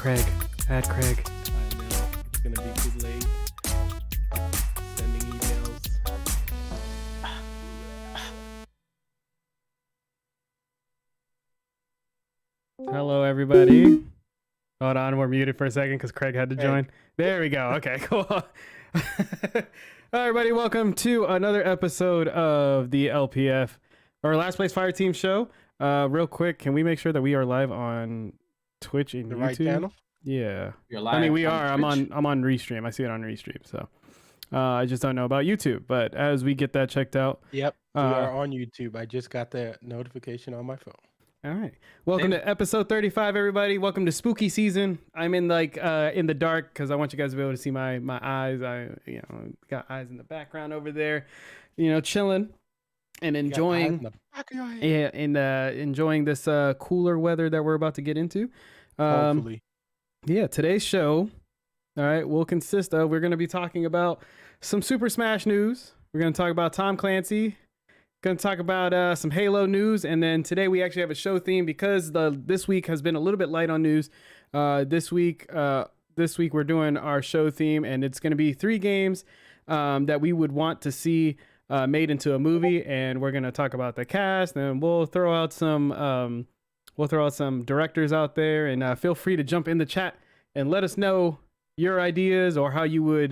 Craig. Add Craig. I know. It's going to be too late. Sending emails. Hello, everybody. Hold on, we're muted for a second because Craig had to join. There we go. Okay, cool. Hi, everybody. Welcome to another episode of the LPF, or Last Place Fire Team show. Real quick, can we make sure that we are live on Twitch and The YouTube? right channel? Yeah. You're live. I mean, we are. I'm Twitch? on Restream. I see it on Restream. So I just don't know about YouTube. But as we get that checked out, Yep. We are on YouTube. I just got the notification on my phone. all right. Welcome to episode 35, everybody. Welcome to spooky season. I'm in in the dark because I want you guys to be able to see my eyes. I got eyes in the background over there, chilling and enjoying. Enjoying this cooler weather that we're about to get into. Hopefully. Yeah, today's show, all right, will consist of, we're going to be talking about some Super Smash news. We're going to talk about Tom Clancy. Going to talk about some Halo news, and then today we actually have a show theme because this week has been a little bit light on news. This week we're doing our show theme, and it's going to be 3 games that we would want to see made into a movie, and we're going to talk about the cast, and we'll throw out some directors out there, and feel free to jump in the chat and let us know your ideas or how you would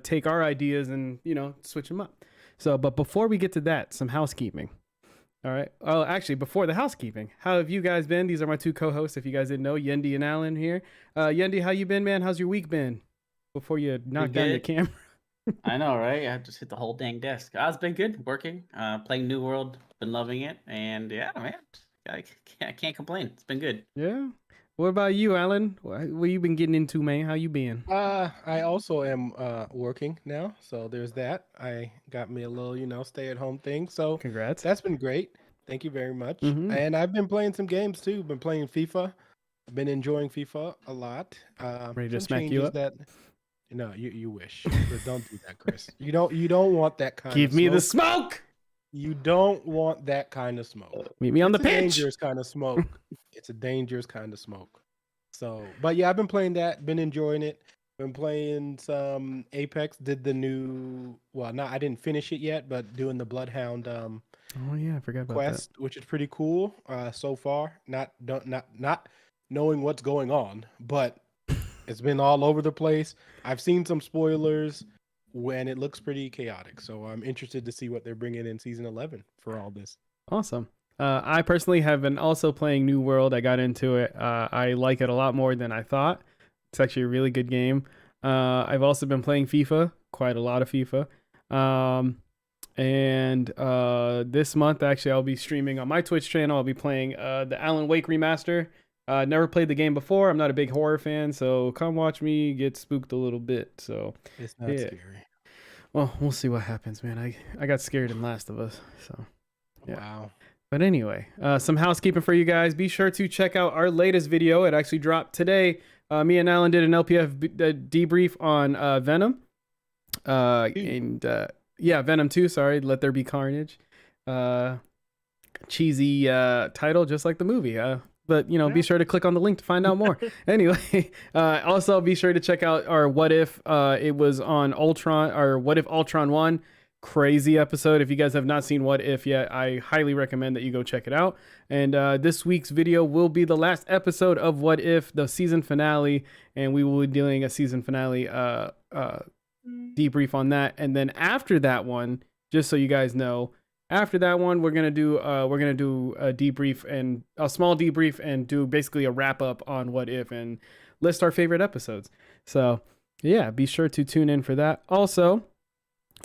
take our ideas and switch them up. So, but before we get to that, some housekeeping. All right. Oh, actually, before the housekeeping, how have you guys been? These are my 2 co-hosts. If you guys didn't know, Yendi and Alan here. Yendi, how you been, man? How's your week been? Before you knock down the camera. I know, right? I just hit the whole dang desk. It's been good, working, playing New World, been loving it, and yeah, man, I can't complain. It's been good. Yeah. What about you, Alan? What you been getting into, man? How you been? I also am working now, so there's that. I got me a little, stay-at-home thing, so Congrats. that's been great. Thank you very much. Mhm. And I've been playing some games too. Been playing FIFA. I've been enjoying FIFA a lot. Ready to some smack you changes up? No, you wish. But don't do that, Chris. You don't want that kind Give of me smoke. the smoke. You don't want that kind of smoke. Meet me on the It's a pitch. dangerous kind of smoke. It's a dangerous kind of smoke. So, but yeah, I've been playing that. Been enjoying it. Been playing some Apex. Did the new? Well, no, I didn't finish it yet, but doing the Bloodhound Oh yeah, I forgot about quest, which is pretty cool. So far, not knowing what's going on, but it's been all over the place. I've seen some spoilers, and it looks pretty chaotic. So I'm interested to see what they're bringing in season 11 for all this. Awesome. I personally have been also playing New World. I got into it. I like it a lot more than I thought. It's actually a really good game. I've also been playing FIFA, quite a lot of FIFA. And this month, actually, I'll be streaming on my Twitch channel. I'll be playing the Alan Wake remaster. Never played the game before. I'm not a big horror fan, so come watch me get spooked a little bit. So It's not scary. Well, we'll see what happens, man. I got scared in Last of Us, so yeah. Wow. But anyway, some housekeeping for you guys. Be sure to check out our latest video. It actually dropped today. Me and Alan did an LPF debrief on Venom. Venom 2, sorry. Let There Be Carnage. Cheesy title, just like the movie. But, be sure to click on the link to find out more. Anyway, also be sure to check out our What If it was on Ultron, or What If Ultron 1. Crazy episode. If you guys have not seen What If yet, I highly recommend that you go check it out. And this week's video will be the last episode of What If, the season finale, and we will be doing a season finale debrief on that. And then after that one, just so you guys know, after that one, we're gonna do a debrief, and a small debrief, and do basically a wrap up on What If and list our favorite episodes. So yeah, be sure to tune in for that. Also,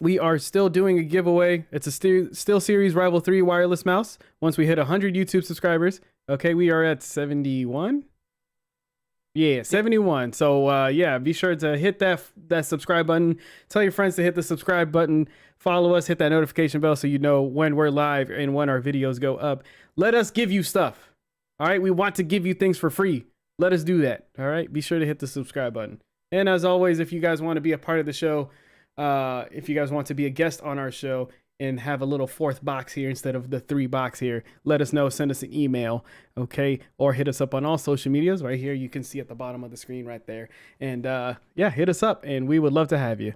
we are still doing a giveaway. It's a Steel Series Rival 3 wireless mouse. Once we hit 100 YouTube subscribers, okay, we are at 71. Yeah, 71. So be sure to hit that subscribe button. Tell your friends to hit the subscribe button. Follow us. Hit that notification bell so you know when we're live and when our videos go up. Let us give you stuff. All right, we want to give you things for free. Let us do that. All right, be sure to hit the subscribe button. And as always, if you guys want to be a part of the show, if you guys want to be a guest on our show, and have a little fourth box here instead of the 3 box here, let us know. Send us an email, okay? Or hit us up on all social medias right here. You can see at the bottom of the screen right there. And yeah, hit us up, and we would love to have you.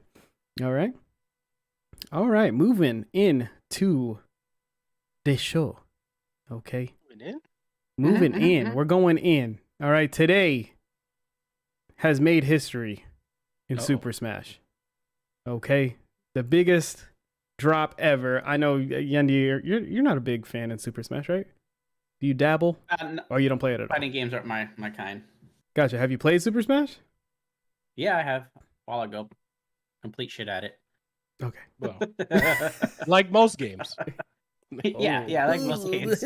All right? All right, moving into the show, okay? Moving in. We're going in. All right, today has made history in Super Smash. Okay, the biggest drop ever. I know, Yendi, you're not a big fan in Super Smash, right? Do you dabble, No, or you don't play it at all? fighting games aren't my kind. Gotcha. Have you played Super Smash? Yeah, I have a while ago. Complete shit at it. Okay. Well, like most games. Yeah, like most games.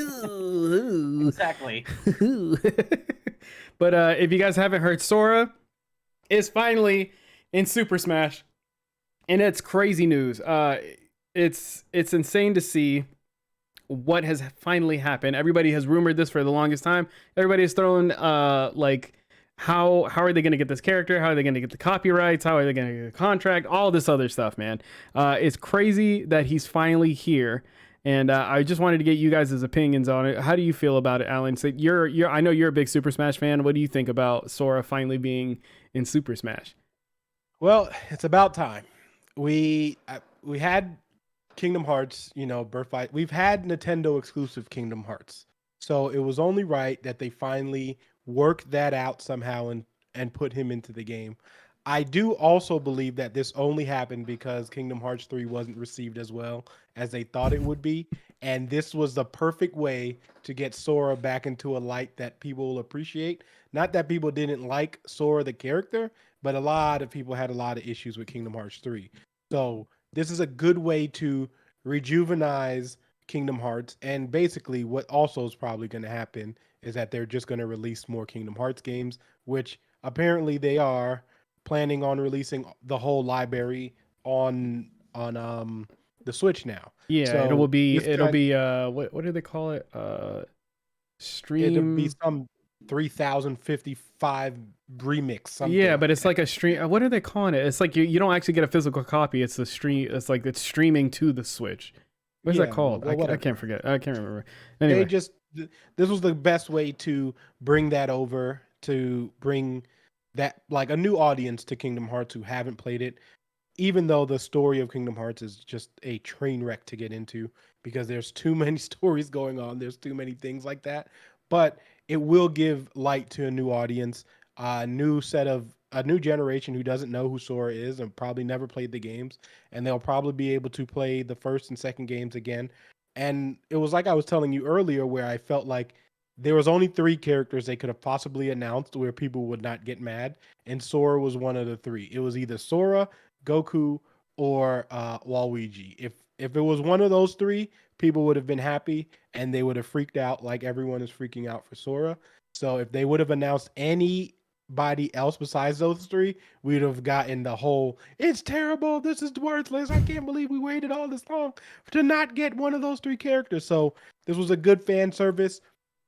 Exactly. But if you guys haven't heard, Sora is finally in Super Smash, and it's crazy news. It's insane to see what has finally happened. Everybody has rumored this for the longest time. Everybody is throwing like, how are they going to get this character? How are they going to get the copyrights? How are they going to get a contract? All this other stuff, man. It's crazy that he's finally here. And I just wanted to get you guys' opinions on it. How do you feel about it, Alan? So I know you're a big Super Smash fan. What do you think about Sora finally being in Super Smash? Well, it's about time. We had Kingdom Hearts, Birthright. We've had Nintendo exclusive Kingdom Hearts. So it was only right that they finally worked that out somehow and put him into the game. I do also believe that this only happened because Kingdom Hearts 3 wasn't received as well as they thought it would be. And this was the perfect way to get Sora back into a light that people will appreciate. Not that people didn't like Sora the character, but a lot of people had a lot of issues with Kingdom Hearts 3. So this is a good way to rejuvenize Kingdom Hearts. And basically what also is probably going to happen is that they're just going to release more Kingdom Hearts games, which apparently they are planning on releasing the whole library on the Switch now. Yeah, so it'll be what do they call it? Stream. It'll be some 3055 remix. Something yeah, but it's like a stream. What are they calling it? It's like you don't actually get a physical copy. It's the stream. It's like it's streaming to the Switch. What's that called? Well, I can't forget. I can't remember. Anyway, this was the best way to bring that over, to bring that like a new audience to Kingdom Hearts who haven't played it, even though the story of Kingdom Hearts is just a train wreck to get into because there's too many stories going on. There's too many things like that, but it will give light to a new audience, a new generation who doesn't know who Sora is and probably never played the games, and they'll probably be able to play the first and second games again. And it was like I was telling you earlier where I felt like there was only 3 characters they could have possibly announced where people would not get mad, and Sora was one of the 3. It was either Sora, Goku, or Waluigi. If it was one of those 3, people would have been happy and they would have freaked out like everyone is freaking out for Sora. So if they would have announced anybody else besides those 3, we'd have gotten the whole, it's terrible, this is worthless, I can't believe we waited all this long to not get one of those 3 characters. So this was a good fan service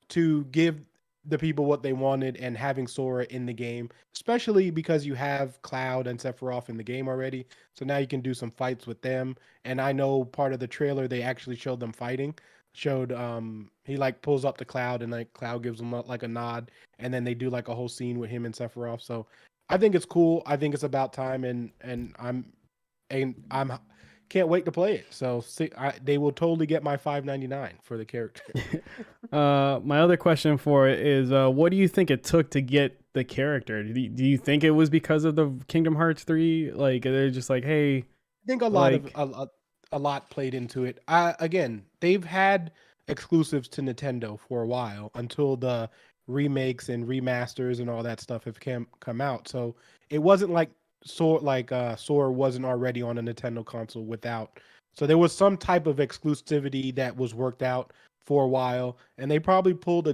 to give the people what they wanted, and having Sora in the game, especially because you have Cloud and Sephiroth in the game already. So now you can do some fights with them. And I know part of the trailer, they actually showed them fighting. Showed he like pulls up to Cloud and like Cloud gives him like a nod, and then they do like a whole scene with him and Sephiroth. So I think it's cool. I think it's about time, and I'm can't wait to play it. So they will totally get my $5.99 for the character. my other question for it is, what do you think it took to get the character? Do you think it was because of the Kingdom Hearts 3? Like they're just like, hey, I think a lot played into it. Again, they've had exclusives to Nintendo for a while until the remakes and remasters and all that stuff have come out. So it wasn't like Sora wasn't already on a Nintendo console without. So there was some type of exclusivity that was worked out for a while, and they probably pulled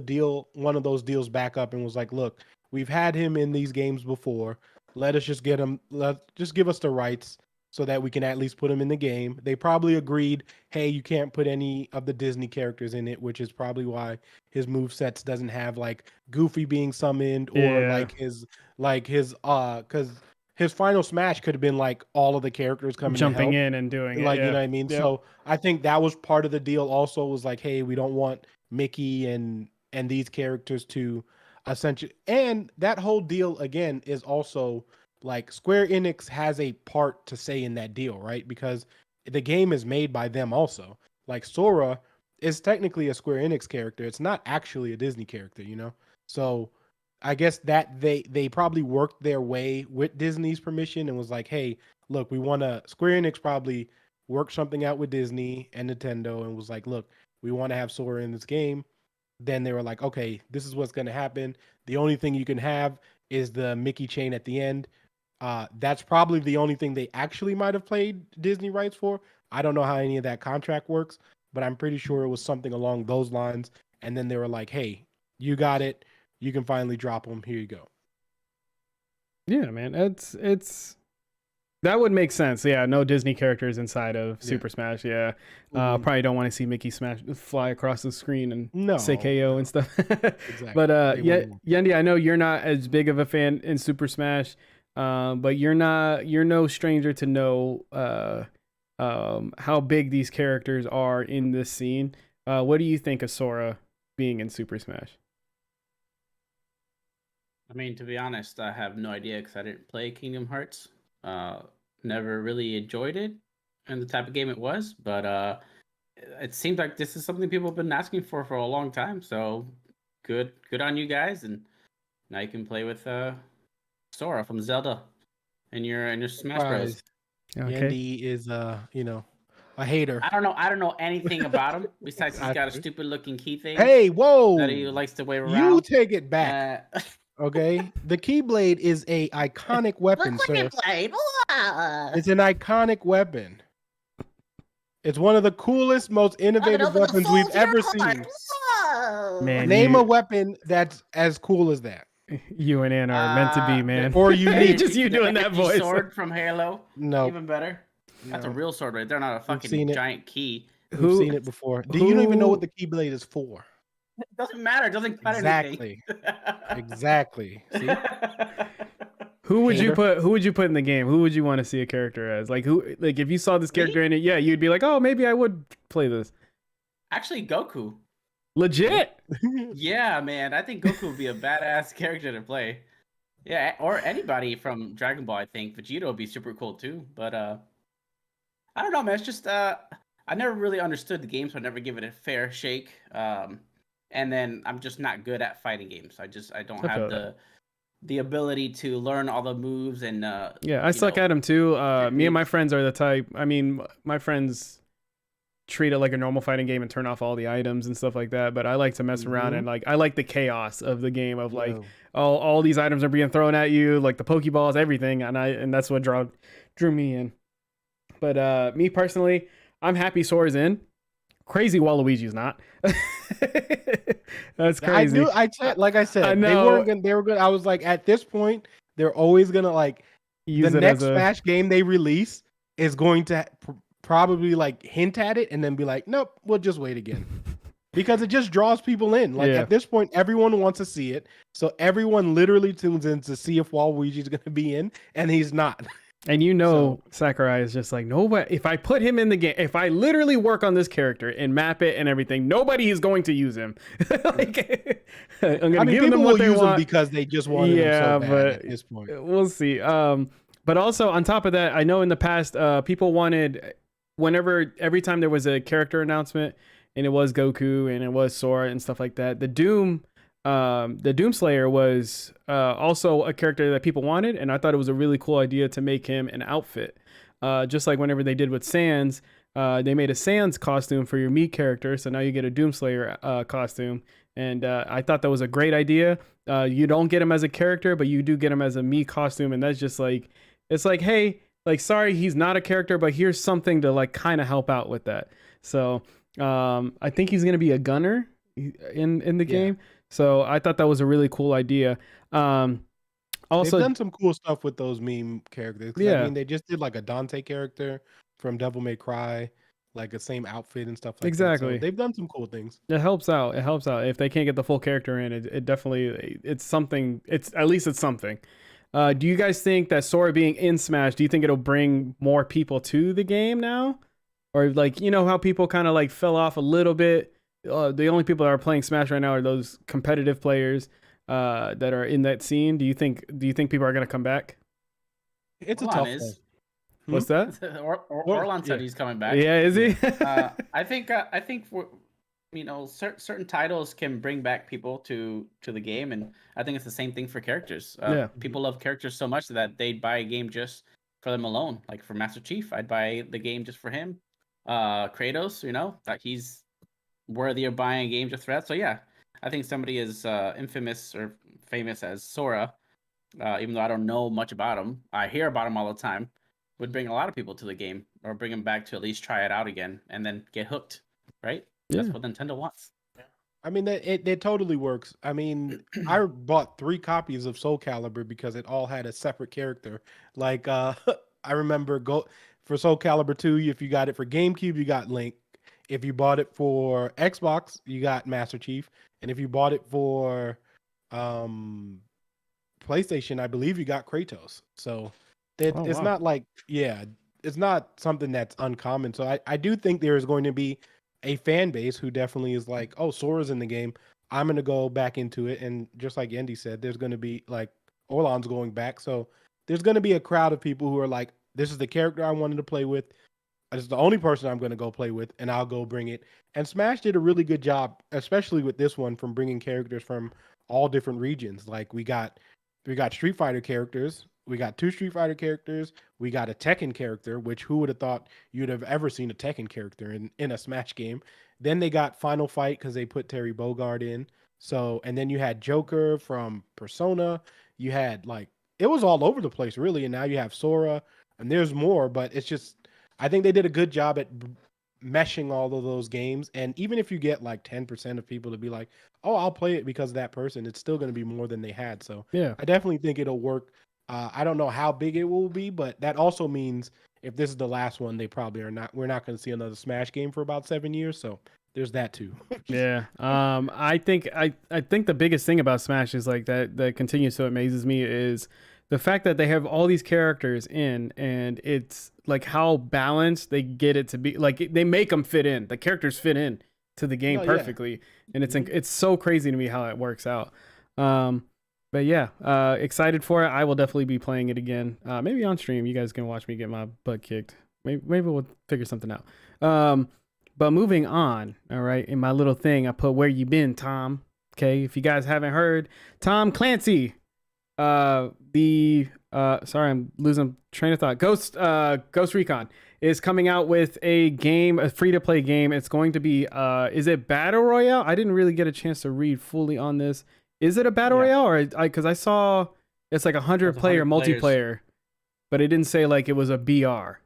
one of those deals back up and was like, look, we've had him in these games before. Let us just get him. Just give us the rights so that we can at least put him in the game. They probably agreed, hey, you can't put any of the Disney characters in it, which is probably why his movesets doesn't have like Goofy being summoned or because his final smash could have been like all of the characters coming jumping to help. in and doing it. Like, Yeah. you know what I mean? Yep. So I think that was part of the deal also, was like, hey, we don't want Mickey and these characters to essentially, and that whole deal again is also like Square Enix has a part to say in that deal, right? Because the game is made by them also. Like Sora is technically a Square Enix character. It's not actually a Disney character, you know? So I guess that they probably worked their way with Disney's permission and was like, hey, look, we want to, Square Enix probably worked something out with Disney and Nintendo and was like, look, we want to have Sora in this game. Then they were like, okay, this is what's going to happen. The only thing you can have is the Mickey chain at the end. That's probably the only thing they actually might have played Disney rights for. I don't know how any of that contract works, but I'm pretty sure it was something along those lines. And then they were like, hey, you got it. You can finally drop them. Here you go. Yeah, man. It's that would make sense. Yeah, no Disney characters inside of Super Smash. Yeah. Probably don't want to see Mickey smash fly across the screen and say KO and stuff. Exactly. But Yendi, I know you're not as big of a fan in Super Smash, but you're no stranger to know how big these characters are in this scene. What do you think of Sora being in Super Smash? I mean, to be honest, I have no idea because I didn't play Kingdom Hearts. Never really enjoyed it and the type of game it was, but it seems like this is something people have been asking for a long time. So good on you guys, and now you can play with Sora from Zelda and your Smash Bros. Okay. Andy is you know, a hater. I don't know anything about him besides he's got a stupid looking key thing. Hey, whoa! That he likes to wave around. You take it back. Okay, the Keyblade is a iconic weapon, sir. It's an iconic weapon. It's one of the coolest, most innovative weapons we've ever seen. Man, name a weapon that's as cool as that. You and Ann are meant to be, man. Or unique. Just you doing that voice. Sword from Halo. No, even better. That's a real sword, right? They're not a fucking giant key. We've seen it before. You don't even know what the Keyblade is for. It doesn't matter. It doesn't cut anything. Exactly. See? Who would you put in the game? Who would you want to see a character as? Like if you saw this character in it, yeah, you'd be like, "Oh, maybe I would play this." Actually, Goku. Legit. Yeah, man. I think Goku would be a badass character to play. Yeah, or anybody from Dragon Ball, I think. Vegeta would be super cool too. But I don't know, man. It's just I never really understood the game, so I never give it a fair shake. And then I'm just not good at fighting games. I don't have the ability to learn all the moves and I suck at them too. Me and my friends are the type. I mean, my friends treat it like a normal fighting game and turn off all the items and stuff like that. But I like to mess around and like I like the chaos of the game of like all these items are being thrown at you, like the Pokeballs, everything, and that's what drew me in. But me personally, I'm happy Sora's in. Crazy Waluigi's not. That's crazy. Like I said, they were good. I was like, at this point, they're always gonna like use the next Smash game they release is going to probably like hint at it and then be like, nope, we'll just wait again. Because it just draws people in. Like at this point, everyone wants to see it. So everyone literally tunes in to see if Waluigi's gonna be in, and he's not. And Sakurai is just like, nobody. If I put him in the game, if I literally work on this character and map it and everything, nobody is going to use him. Like, I'm gonna give them what they want him because they just want him so bad at this point. We'll see. But also on top of that, I know in the past, people wanted every time there was a character announcement and it was Goku and it was Sora and stuff like that, the Doom Slayer was also a character that people wanted, and I thought it was a really cool idea to make him an outfit. Just like whenever they did with Sans, they made a Sans costume for your Mii character, so now you get a Doom Slayer costume, and I thought that was a great idea. You don't get him as a character, but you do get him as a Mii costume, and that's just like, it's like, hey, like, sorry, he's not a character, but here's something to like kind of help out with that. So I think he's gonna be a gunner in the game. So I thought that was a really cool idea. Also, they've done some cool stuff with those meme characters. I mean, they just did like a Dante character from Devil May Cry, like the same outfit and stuff like that. So they've done some cool things. It helps out. If they can't get the full character in, it definitely, it's something. At least it's something. Do you guys think that Sora being in Smash, do you think it'll bring more people to the game now? Or like, you know how people kind of like fell off a little bit? The only people that are playing Smash right now are those competitive players that are in that scene. Do you think people are going to come back? It's a Orlan tough is. one. What's that? Orlan said yeah. he's coming back. Yeah, is he? I think for certain titles can bring back people to the game, and I think it's the same thing for characters. Yeah. People love characters so much that they'd buy a game just for them alone. Like for Master Chief, I'd buy the game just for him. Kratos, that he's worthy of buying a game just for that. So yeah, I think somebody as infamous or famous as Sora, even though I don't know much about him, I hear about him all the time, would bring a lot of people to the game, or bring them back to at least try it out again and then get hooked, right? Yeah. That's what Nintendo wants. I mean, it totally works. I mean, I bought 3 copies of Soul Calibur because it all had a separate character. Like, I remember for Soul Calibur 2, if you got it for GameCube, you got Link. If you bought it for Xbox, you got Master Chief. And if you bought it for PlayStation, I believe you got Kratos. So it's not like, it's not something that's uncommon. So I do think there is going to be a fan base who definitely is like, oh, Sora's in the game, I'm going to go back into it. And just like Andy said, there's going to be like Orlan's going back. So there's going to be a crowd of people who are like, this is the character I wanted to play with. This is the only person I'm going to go play with, and I'll go bring it. And Smash did a really good job, especially with this one, from bringing characters from all different regions. Like we got Street Fighter characters. We got 2 Street Fighter characters. We got a Tekken character, which who would have thought you'd have ever seen a Tekken character in a Smash game. Then they got Final Fight because they put Terry Bogard in. So, and then you had Joker from Persona. You had it was all over the place, really. And now you have Sora, and there's more, but it's just, I think they did a good job at meshing all of those games. And even if you get like 10% of people to be like, oh, I'll play it because of that person, it's still going to be more than they had. So Yeah. I definitely think it'll work. I don't know how big it will be, but that also means if this is the last one, they probably are not. We're not going to see another Smash game for about 7 years. So there's that too. Yeah. I think the biggest thing about Smash is like that continues to amazes me is the fact that they have all these characters in, and it's like how balanced they get it to be. Like they make them fit in. The characters fit in to the game perfectly, and it's so crazy to me how it works out. But yeah, excited for it. I will definitely be playing it again. Maybe on stream. You guys can watch me get my butt kicked. Maybe we'll figure something out. But moving on. All right, in my little thing, I put where you been, Tom. Okay, if you guys haven't heard, Tom Clancy. Sorry, I'm losing train of thought. Ghost Recon is coming out with a game, a free-to-play game. It's going to be, is it Battle Royale? I didn't really get a chance to read fully on this. Is it a Battle Royale? Or because I saw it's like 100 player multiplayer, but it didn't say like it was a BR.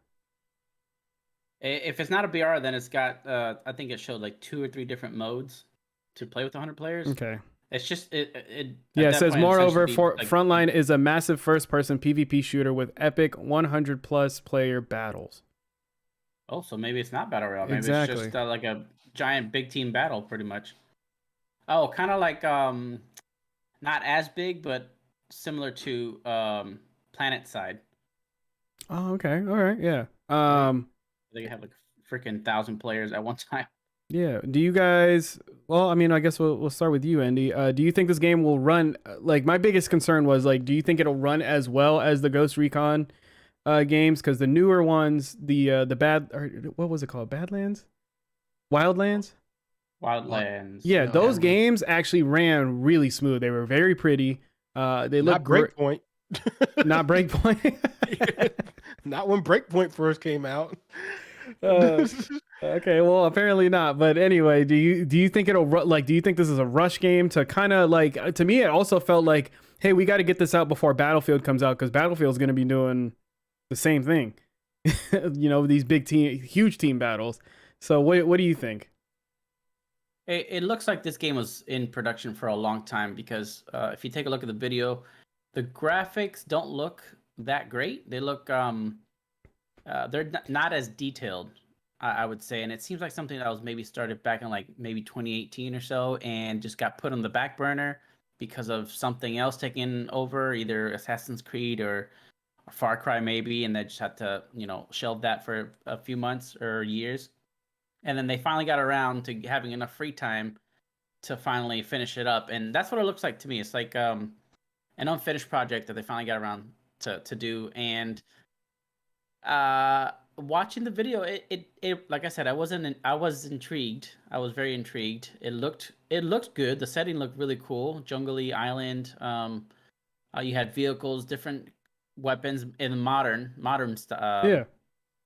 If it's not a BR, then it's got, I think it showed like 2 or 3 different modes to play with 100 players. Okay. It's just it says moreover, Frontline is a massive first-person PvP shooter with epic 100+ player battles. Oh, so maybe it's not Battle Royale. Maybe Exactly. It's just like a giant big team battle, pretty much. Oh, kind of like not as big, but similar to Planet Side. Oh, okay, all right, yeah. They have like freaking 1,000 players at one time. Yeah. Do you guys? Well, I mean, I guess we'll start with you, Andy. Do you think this game will run? Like, my biggest concern was like, do you think it'll run as well as the Ghost Recon games? Because the newer ones, the what was it called? Badlands, Wildlands. Yeah, those games actually ran really smooth. They were very pretty. They looked great. Breakpoint. Not Breakpoint. Not when Breakpoint first came out. Okay, well, apparently not. But anyway, do you think it'll do you think this is a rush game to kind of like? To me, it also felt like, hey, we got to get this out before Battlefield comes out because Battlefield's going to be doing the same thing. These huge team battles. So what do you think? It looks like this game was in production for a long time because if you take a look at the video, the graphics don't look that great. They look they're not as detailed, I would say, and it seems like something that was maybe started back in like maybe 2018 or so and just got put on the back burner because of something else taking over, either Assassin's Creed or Far Cry maybe, and they just had to, shelve that for a few months or years. And then they finally got around to having enough free time to finally finish it up. And that's what it looks like to me. It's like an unfinished project that they finally got around to do. And watching the video, it like I said, I was intrigued. I was very intrigued. It looked good. The setting looked really cool. Jungle-y island. You had vehicles, different weapons in modern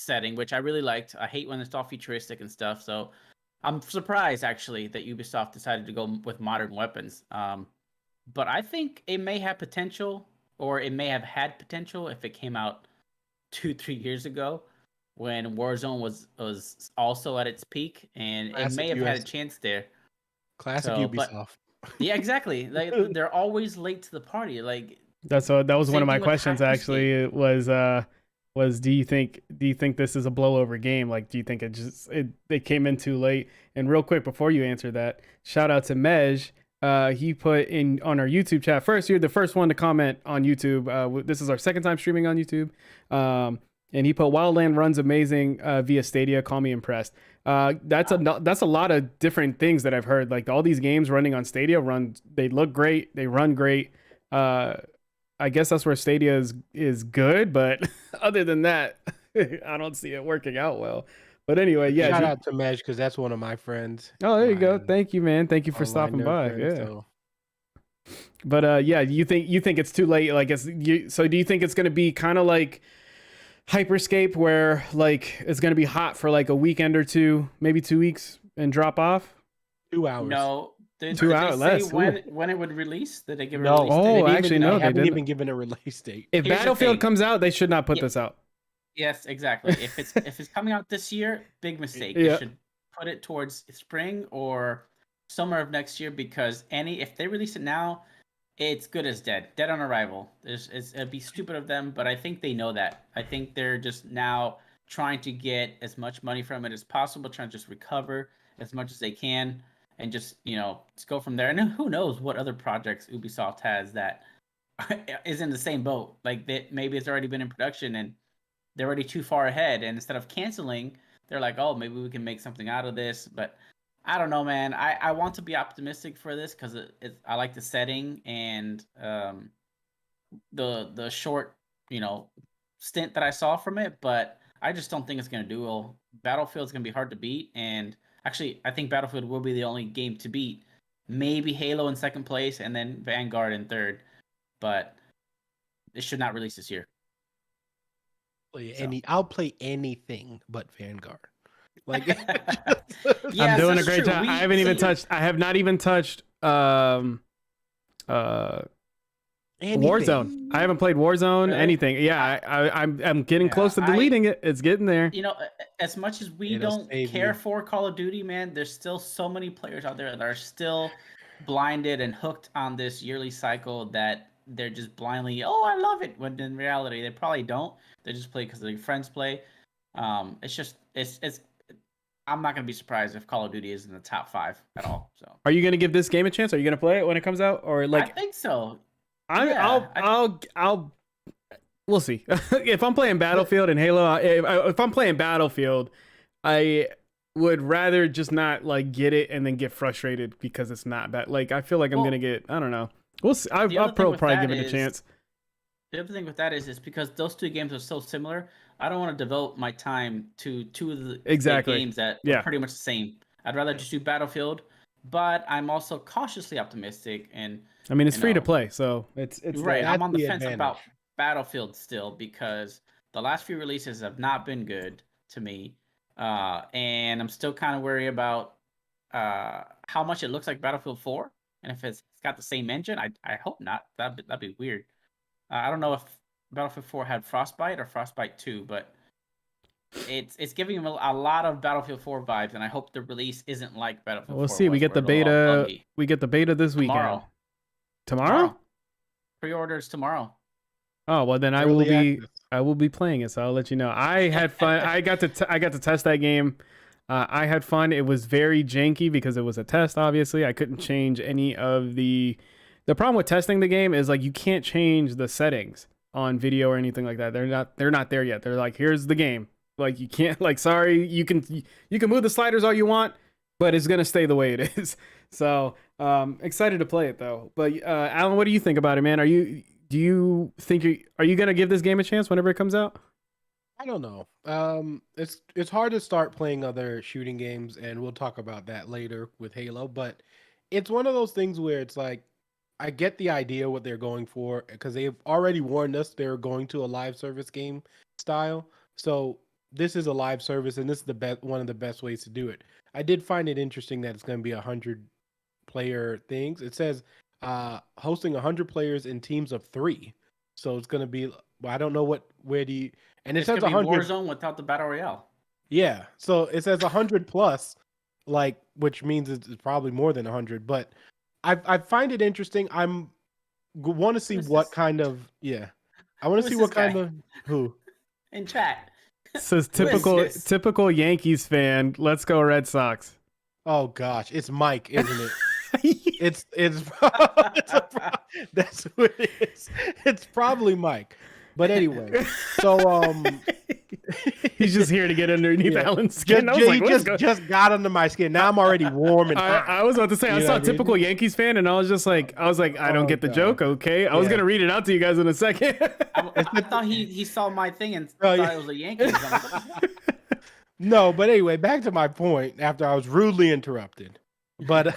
setting, which I really liked. I hate when it's all futuristic and stuff. So I'm surprised actually that Ubisoft decided to go with modern weapons. But I think it may have potential, or it may have had potential if it came out 2-3 years ago when Warzone was also at its peak, and Classic it may have US. had a chance there. Classic Ubisoft. Yeah, exactly. Like they're always late to the party. Like that was one of my thing with questions actually. It was do you think this is a blowover game? Like, do you think it came in too late? And real quick before you answer that, shout out to Mej. He put in on our YouTube chat. First, you're the first one to comment on YouTube. This is our second time streaming on YouTube. And he put Wildland runs amazing via Stadia. Call me impressed. That's a lot of different things that I've heard. Like all these games running on Stadia they look great. They run great. I guess that's where Stadia is good, but other than that, I don't see it working out well. But anyway, yeah. Shout out to Mej because that's one of my friends. Oh, there you go. Thank you, man. Thank you for stopping by. Friends, yeah. So. But yeah, you think it's too late? Like, so do you think it's going to be kind of like Hyperscape, where like it's going to be hot for like a weekend or two, maybe 2 weeks, and drop off? 2 hours. No. Did 2 hours they less. say when it would release? Did they give a No. release date? Oh, actually, no, they they didn't even given a release date. If Here's the Battlefield thing. comes out, they should not put this out. Yes, exactly. If it's coming out this year, big mistake. Yeah. They should put it towards spring or summer of next year, because if they release it now, it's good as dead on arrival. It'd be stupid of them, but I think they know that. I think they're just now trying to get as much money from it as possible, trying to just recover as much as they can, and just just go from there. And who knows what other projects Ubisoft has that is in the same boat. Like maybe it's already been in production and they're already too far ahead, and instead of canceling, they're like, oh, maybe we can make something out of this. But I don't know, man. I want to be optimistic for this because I like the setting and the short stint that I saw from it, but I just don't think it's gonna do well. Battlefield's gonna be hard to beat, and actually I think Battlefield will be the only game to beat. Maybe Halo in second place and then Vanguard in third, but it should not release this year. I'll play anything but Vanguard. Like I'm doing a great job. I have not even touched Warzone. I haven't played Warzone, Really? anything. Yeah, I'm getting close to deleting it. It's getting there. As much as we It'll don't save care you. for Call of Duty, man, there's still so many players out there that are still blinded and hooked on this yearly cycle that they're just blindly, oh, I love it, when in reality they probably don't. They just play because their friends play. It's I'm not gonna be surprised if Call of Duty is in the top 5 at all. So Are you gonna give this game a chance? Are you gonna play it when it comes out, or like? I think so. I'll we'll see. If I'm playing Battlefield and Halo, if I'm playing Battlefield, I would rather just not like get it and then get frustrated because it's not bad. Like I feel like I'm gonna get. I don't know. We'll see. I'll probably give it a chance. The other thing with that is because those two games are so similar, I don't want to devote my time to two of the games that are pretty much the same. I'd rather just do Battlefield, but I'm also cautiously optimistic. And I mean, it's free to play, so it's right. I'm on the fence about Battlefield still because the last few releases have not been good to me, and I'm still kind of worried about how much it looks like Battlefield 4, and if it's got the same engine. I hope not. That'd be weird. I don't know if Battlefield 4 had Frostbite or Frostbite 2, but it's giving them a lot of Battlefield 4 vibes, and I hope the release isn't like Battlefield 4. We'll see. We get the beta. We get the beta this weekend. Tomorrow? Pre-orders tomorrow. Oh well, then I will be playing it. So I'll let you know. I had fun. I got to test that game. I had fun. It was very janky because it was a test. Obviously, I couldn't change any of the The problem with testing the game is like you can't change the settings on video or anything like that. They're not there yet. They're like, here's the game. Like you can't like sorry, you can move the sliders all you want, but it's gonna stay the way it is. So excited to play it though. But Alan, what do you think about it, man? Are you gonna give this game a chance whenever it comes out? I don't know. It's hard to start playing other shooting games, and we'll talk about that later with Halo. But it's one of those things where it's like I get the idea what they're going for because they've already warned us they're going to a live service game style. So this is a live service, and this is one of the best ways to do it. I did find it interesting that it's going to be 100-player things. It says hosting 100 players in teams of 3. So it's going to be. I don't know where do you. And it says 100 Warzone without the battle royale. Yeah, so it says 100 plus, like, which means it's probably more than 100. But I find it interesting. Want to see what kind of I want to see what kind of who in chat. Says typical Yankees fan. Let's go Red Sox. Oh gosh, it's Mike, isn't it? it's that's who it is. It's probably Mike. But anyway, so he's just here to get underneath Alan's skin. He just got under my skin. Now I'm already warm and hot. I was about to say I saw typical Yankees fan, and I was like, I don't get the joke. Okay, I was gonna read it out to you guys in a second. I thought he saw my thing and thought it was a Yankees. No, but anyway, back to my point. After I was rudely interrupted, but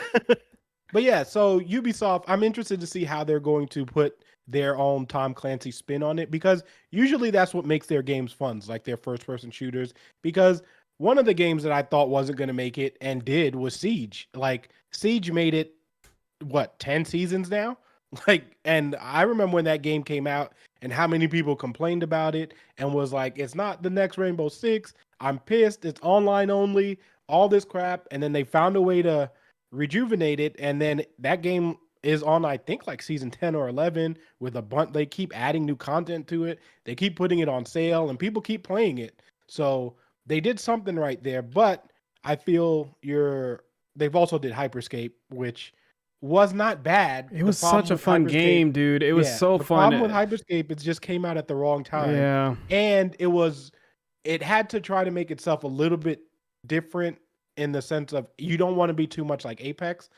yeah. So Ubisoft, I'm interested to see how they're going to put their own Tom Clancy spin on it, because usually that's what makes their games fun, like their first-person shooters. Because one of the games that I thought wasn't going to make it and did was Siege. Like Siege made it, 10 seasons now? And I remember when that game came out and how many people complained about it and was like, it's not the next Rainbow Six. I'm pissed. It's online only, all this crap. And then they found a way to rejuvenate it. And then that game is on, I think, like season 10 or 11 with a bunch. They keep adding new content to it. They keep putting it on sale and people keep playing it. So they did something right there. But I feel they've also did Hyperscape, which was not bad. It was such a fun game, dude. It was so fun. The problem with Hyperscape, it just came out at the wrong time. Yeah. And it had to try to make itself a little bit different in the sense of you don't want to be too much like Apex,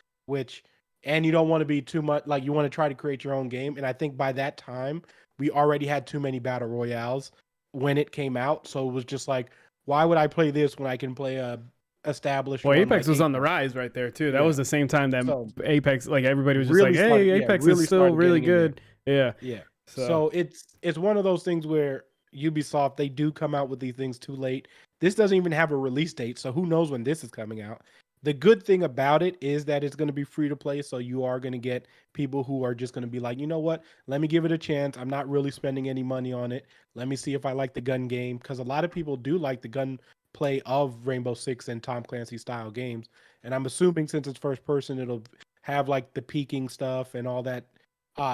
and you don't want to be too much like you want to try to create your own game. And I think by that time, we already had too many battle royales when it came out. So it was just like, why would I play this when I can play a established? Well, Apex was on the rise right there too. That was the same time that Apex, like everybody was just really like, hey, Apex is still really good. Yeah. Yeah. So it's one of those things where Ubisoft, they do come out with these things too late. This doesn't even have a release date, so who knows when this is coming out. The good thing about it is that it's going to be free to play, so you are going to get people who are just going to be like, you know what, let me give it a chance. I'm not really spending any money on it. Let me see if I like the gun game, because a lot of people do like the gun play of Rainbow Six and Tom Clancy style games. And I'm assuming since it's first person, it'll have like the peeking stuff and all that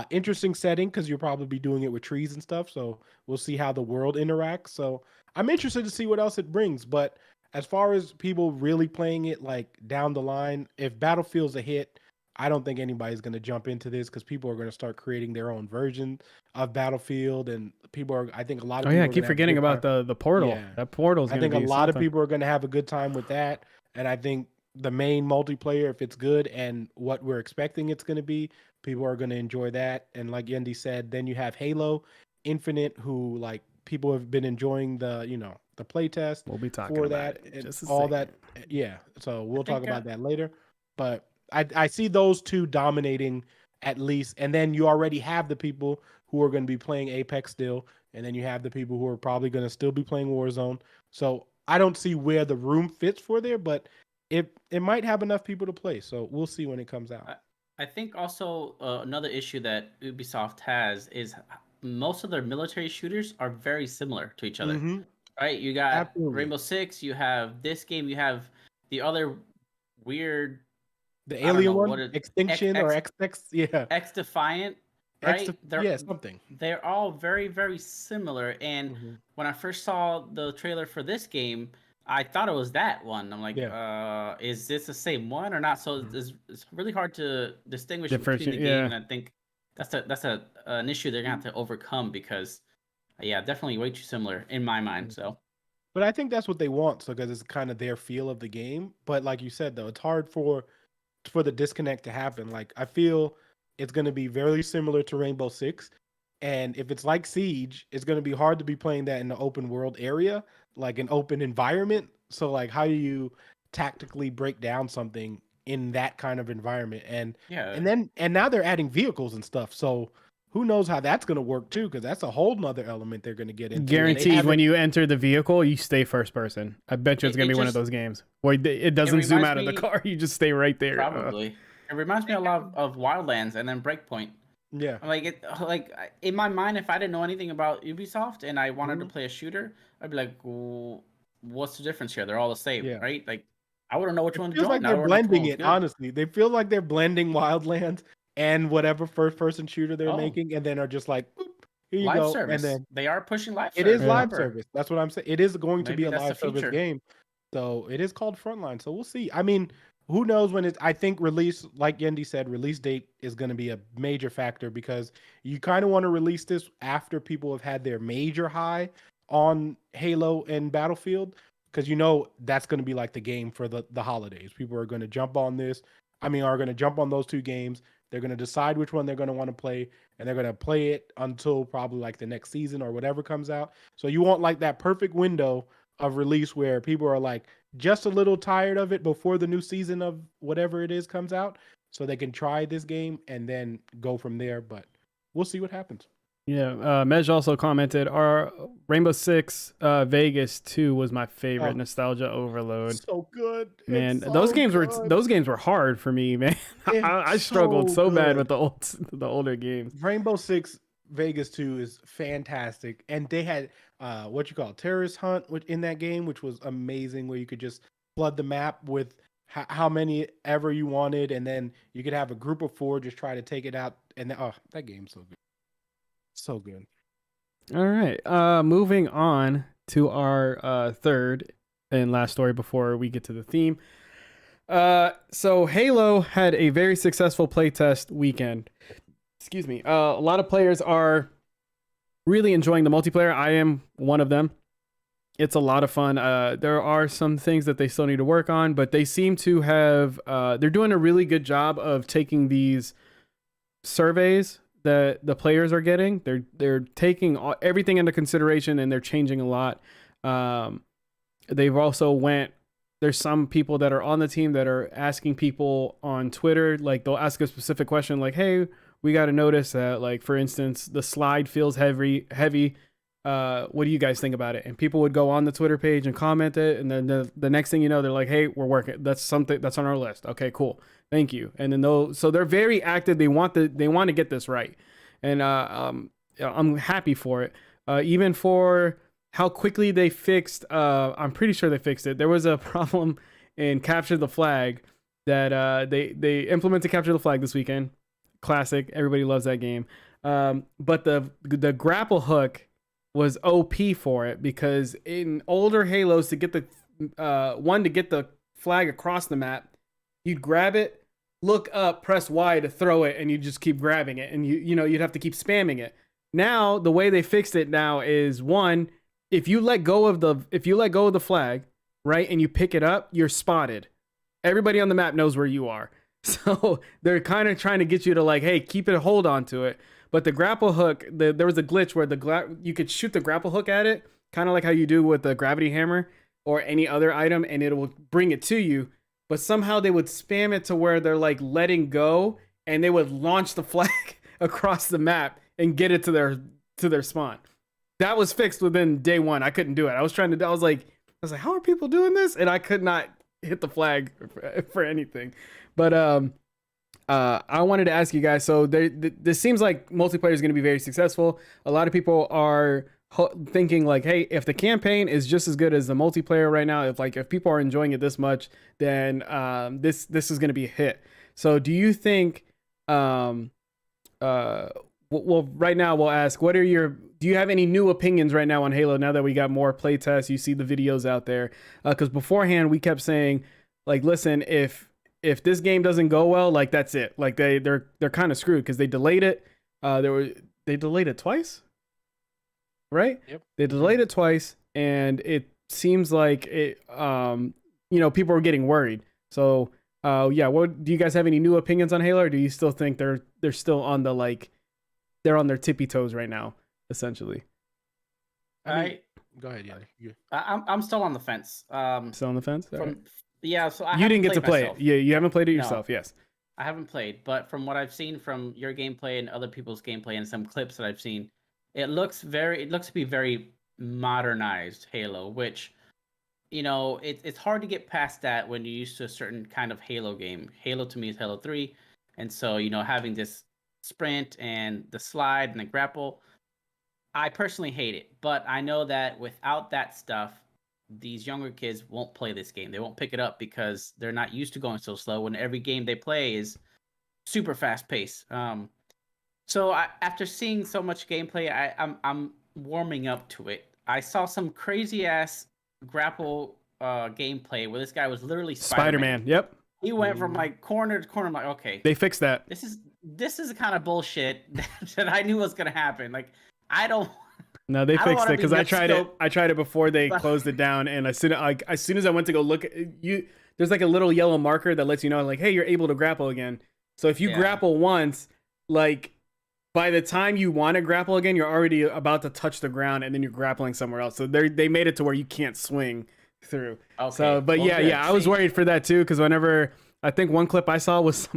interesting setting, because you'll probably be doing it with trees and stuff. So we'll see how the world interacts. So I'm interested to see what else it brings. But as far as people really playing it like down the line, if Battlefield's a hit, I don't think anybody's going to jump into this, because people are going to start creating their own version of Battlefield, and I think a lot of people I keep forgetting about the portal. Yeah. That portal's going to be I think a lot of people are going to have a good time with that, and I think the main multiplayer, if it's good and what we're expecting it's going to be, people are going to enjoy that. And like Yendi said, then you have Halo Infinite, who like people have been enjoying the playtest. We'll be talking for about that, and all that. Yeah, so we'll talk about that later. But I see those two dominating at least, and then you already have the people who are going to be playing Apex still, and then you have the people who are probably going to still be playing Warzone. So I don't see where the room fits for there, but it might have enough people to play. So we'll see when it comes out. I think also another issue that Ubisoft has is most of their military shooters are very similar to each other. Mm-hmm. Right? You got Rainbow Six, you have this game, you have the other weird... The alien one? Extinction or XX? Yeah. X-Defiant, right? Something. They're all very, very similar. And when I first saw the trailer for this game, I thought it was that one. I'm like, Yeah. is this the same one or not? So it's really hard to distinguish between the Differentiate, game, yeah. and I think that's an issue they're gonna have to overcome because, yeah, definitely way too similar in my mind. So But I think that's what they want, so because it's kind of their feel of the game. But like you said, though, it's hard for the disconnect to happen. Like I feel it's going to be very similar to Rainbow Six, and if it's like Siege, it's going to be hard to be playing that in the open world area, like an open environment. So like, how do you tactically break down something in that kind of environment? yeah, And now they're adding vehicles and stuff. So who knows how that's going to work too? Because that's a whole nother element they're going to get into. And they Guaranteed, when haven't. you enter the vehicle, you stay first person. I bet you it's gonna it be one of just those games where it doesn't zoom reminds out of the me car. You just stay right there. probably. It reminds me a lot of Wildlands and then Breakpoint. Yeah. Like in my mind, if I didn't know anything about Ubisoft and I wanted to Mhm. play a shooter, I'd be like, well, what's the difference here? They're all the same, Yeah. right? Like I wouldn't know which It one to feels like join. I they're wouldn't know which one blending was it, good. honestly. They feel like they're blending Wildlands and whatever first person shooter they're Oh, making, and then are just like, "Boop, here you live go." And service. then They are pushing live it is service. Yeah. live Remember, service. That's what I'm saying. It is going to be maybe a that's the live service future. game. So it is called Frontline. So we'll see. I mean, who knows when I think release, like Yendi said, release date is going to be a major factor because you kind of want to release this after people have had their major high on Halo and Battlefield, because that's going to be like the game for the holidays. People are going to jump on this. I mean, are going to jump on those two games. They're going to decide which one they're going to want to play, and they're going to play it until probably like the next season or whatever comes out. So you want like that perfect window of release where people are like just a little tired of it before the new season of whatever it is comes out, so they can try this game and then go from there. But we'll see what happens. Yeah, Mej also commented, "Our Rainbow Six Vegas 2 was my favorite Oh, nostalgia overload." so good. Man, It's so good. those games were hard for me, man. I It's struggled so so bad with good. the older games. Rainbow Six Vegas 2 is fantastic. And they had what you call terrorist hunt in that game, which was amazing, where you could just flood the map with how many ever you wanted, and then you could have a group of 4 just try to take it out. And that game's so good. So good. All right, moving on to our third and last story before we get to the theme. So Halo had a very successful playtest weekend. Excuse me. A lot of players are really enjoying the multiplayer. I am one of them. It's a lot of fun. There are some things that they still need to work on, but they seem to have. They're doing a really good job of taking these surveys that the players are getting. They're taking everything into consideration, and they're changing a lot. They've also there's some people that are on the team that are asking people on Twitter, like they'll ask a specific question like, hey, we got to notice that, like, for instance, the slide feels heavy. What do you guys think about it? And people would go on the Twitter page and comment it. And then the next thing you know, they're like, hey, we're working. That's something that's on our list. Okay, cool. Thank you. And then so they're very active. They want to get this right. And I'm happy for it. Even for how quickly they fixed, I'm pretty sure they fixed it. There was a problem in Capture the Flag that they implemented Capture the Flag this weekend. Classic. Everybody loves that game. But the grapple hook was OP for it, because in older Halos, to get the flag across the map, you'd grab it, look up, press Y to throw it, and you just keep grabbing it, and you'd have to keep spamming it. Now the way they fixed it now is, one, if you let go of the flag, right, and you pick it up, you're spotted. Everybody on the map knows where you are. So they're kind of trying to get you to, like, hey, keep it, hold on to it. But the grapple hook, there was a glitch where you could shoot the grapple hook at it, kind of like how you do with the gravity hammer or any other item, and it will bring it to you. But somehow they would spam it to where they're like letting go, and they would launch the flag across the map and get it to their spawn. That was fixed within day one. I couldn't do it. I was like, how are people doing this? And I could not hit the flag for anything. But I wanted to ask you guys. So this seems like multiplayer is going to be very successful. A lot of people are thinking like, hey, if the campaign is just as good as the multiplayer right now, if people are enjoying it this much, then this is going to be a hit. So do you think? Well, right now we'll ask, what are your do you have any new opinions right now on Halo now that we got more playtests? You see the videos out there, because beforehand we kept saying, like, listen, if this game doesn't go well, like that's it. Like they're kind of screwed because they delayed it. They delayed it twice, right? Yep. They delayed it twice, and it seems like it. People are getting worried. So, what do you guys have any new opinions on Halo, or do you still think they're still on the they're on their tippy toes right now, essentially? Go ahead, Yanni. I'm still on the fence. Still on the fence. Yeah, so you didn't get to play myself. it. Yeah, you haven't played it yourself. Yes, I haven't played, but from what I've seen from your gameplay and other people's gameplay and some clips that I've seen, it looks to be very modernized Halo, which, it's hard to get past that when you're used to a certain kind of Halo game. Halo to me is Halo 3, and so having this sprint and the slide and the grapple, I personally hate it, but I know that without that stuff, these younger kids won't play this game. They won't pick it up because they're not used to going so slow when every game they play is super fast paced. So after seeing so much gameplay, I'm warming up to it. I saw some crazy ass grapple gameplay where this guy was literally Spider-Man. Yep. He went from corner to corner. I'm like, okay, they fixed that. This is the kind of bullshit that I knew was gonna happen. Like, I don't. No, they fixed it because I tried it. I tried it before they closed it down, and as soon as I went to go look, there's like a little yellow marker that lets you know, like, hey, you're able to grapple again. So if you grapple once, like, by the time you want to grapple again, you're already about to touch the ground, and then you're grappling somewhere else. So they made it to where you can't swing through. Okay. So, but I was worried for that too, because whenever I think one clip I saw was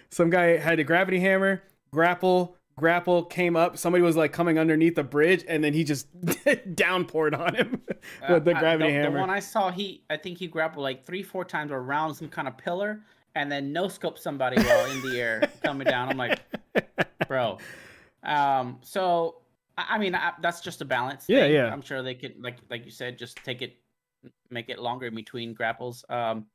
some guy had a gravity hammer, grapple, came up, somebody was like coming underneath the bridge, and then he just downpoured on him with the gravity hammer. The one I saw, I think he grappled like 3-4 times around some kind of pillar, and then no scope somebody while in the air coming down. I'm like, bro. So I mean, that's just a balance thing. Yeah. I'm sure they could, like you said, just make it longer in between grapples. And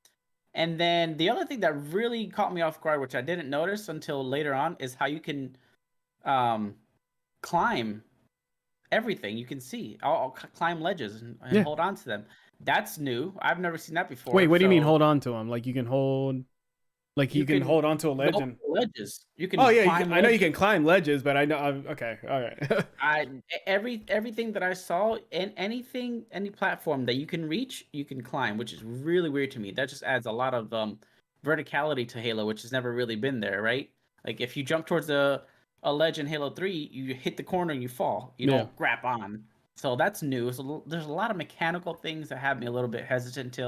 then the other thing that really caught me off guard, which I didn't notice until later on, is how you can climb everything. You can see I'll climb ledges and hold on to them. That's new. I've never seen that before. Wait, what do you mean hold on to them? Like you can hold, like you can hold onto a ledge and ledges. You can. I know you can climb ledges, but I know. Okay, all right. Everything that I saw, and any platform that you can reach, you can climb, which is really weird to me. That just adds a lot of verticality to Halo, which has never really been there, right? Like if you jump towards a ledge in Halo 3, you hit the corner and you fall. You don't grab on. So that's new. So there's a lot of mechanical things that have me a little bit hesitant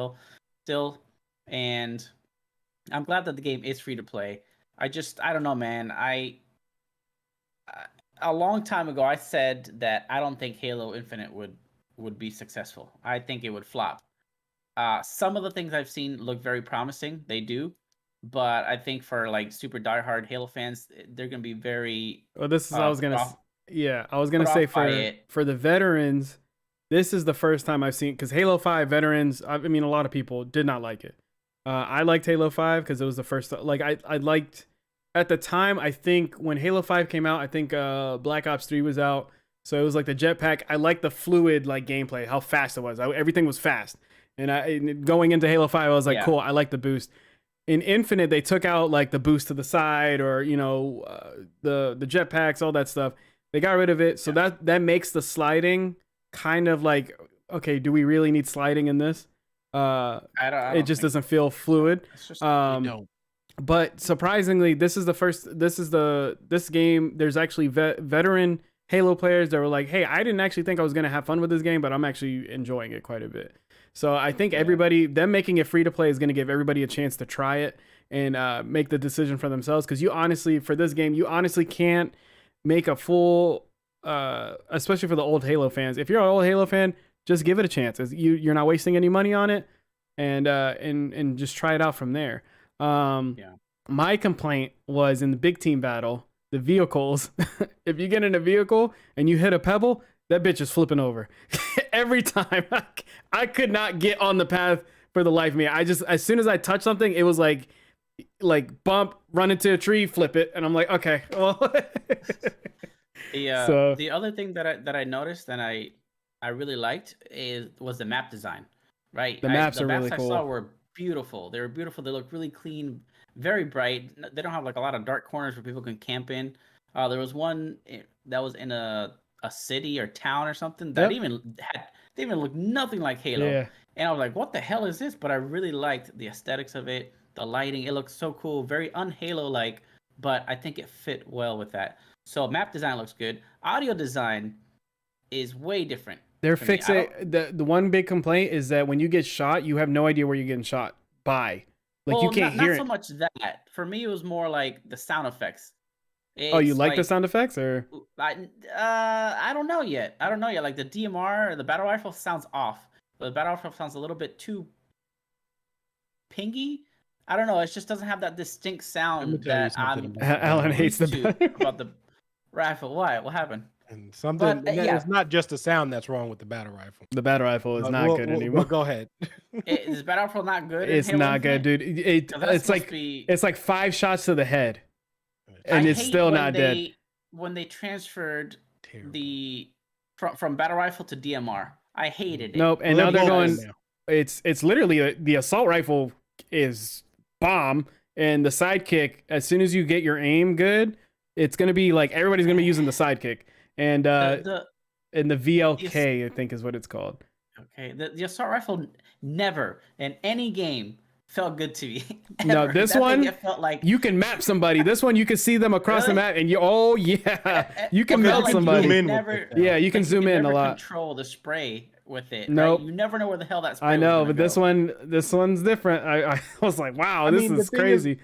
still. And I'm glad that the game is free to play. I don't know, man. A long time ago, I said that I don't think Halo Infinite would be successful. I think it would flop. Some of the things I've seen look very promising. They do. But I think for like super diehard Halo fans, they're gonna be very. Well, this is I was gonna say for the veterans, this is the first time I've seen, because Halo 5 veterans. I mean, a lot of people did not like it. I liked Halo 5 because it was the first. Like I liked at the time. I think when Halo 5 came out, I think Black Ops 3 was out, so it was like the jetpack. I liked the fluid like gameplay, how fast it was. Everything was fast, and going into Halo 5, I was like, cool. I like the boost. In Infinite, they took out like the boost to the side, or the jetpacks, all that stuff. They got rid of it, so that makes the sliding kind of like, okay, do we really need sliding in this? It just doesn't feel fluid. But surprisingly, this game. There's actually veteran Halo players that were like, hey, I didn't actually think I was gonna have fun with this game, but I'm actually enjoying it quite a bit. So I think them making it free to play is going to give everybody a chance to try it and make the decision for themselves. Because for this game, you honestly can't make a full, especially for the old Halo fans. If you're an old Halo fan, just give it a chance. You're not wasting any money on it, and just try it out from there. My complaint was in the big team battle, the vehicles. If you get in a vehicle and you hit a pebble, that bitch is flipping over every time. I could not get on the path for the life of me. As soon as I touched something, it was like bump, run into a tree, flip it. And I'm like, okay, well, So The other thing that I noticed and I really liked was the map design. Right, the maps the are maps really I saw cool. were beautiful. They were beautiful. They look really clean, very bright. They don't have like a lot of dark corners where people can camp in. There was one that was in a city or town or something that Yep. even had they even looked nothing like Halo. Yeah. And I was like, what the hell is this? But I really liked the aesthetics of it, the lighting. It looks so cool, very un-Halo like, but I think it fit well with that. So map design looks good. Audio design is way different They're for me. I fixing don't the one big complaint is that when you get shot, you have no idea where you're getting shot by. Like you Well, can't hear not so it. much that. For me, it was more like the sound effects. Oh, you It's like the like sound effects or I don't know yet. I don't know yet. Like the DMR, the battle rifle sounds off. The battle rifle sounds a little bit too pingy. I don't know. It just doesn't have that distinct Let me sound tell you that something I'm about the battle Alan rifle. hates the used to battle. about the rifle. Why? What happened? And something, But and yeah, it's not just the sound that's wrong with the battle rifle. The battle rifle is not good anymore. Well, go ahead. is battle rifle not good in It's Halo not good, Infinite? dude. That's supposed to be. It's like 5 shots to the head, I and it's hate still when not dead. when they transferred Terrible. the from battle rifle to DMR. I hated it. Nope. And Well, now they're both going. now. It's literally the assault rifle is bomb, and the sidekick. As soon as you get your aim good, it's gonna be like everybody's gonna be using the sidekick, and The the VLK I think is what it's called. okay, the assault rifle never in any game felt good to me. No, Ever. this That thing, one it felt like you can map somebody. This one you can see them across the Really? map, and you can it melt felt like somebody. zoom You in could with never, it, though. Yeah, you can like zoom in a never lot. control the spray with it. Nope. Right? You never know where the hell that spray. I know, was but gonna this one's different. I was like, wow, this the is thing crazy.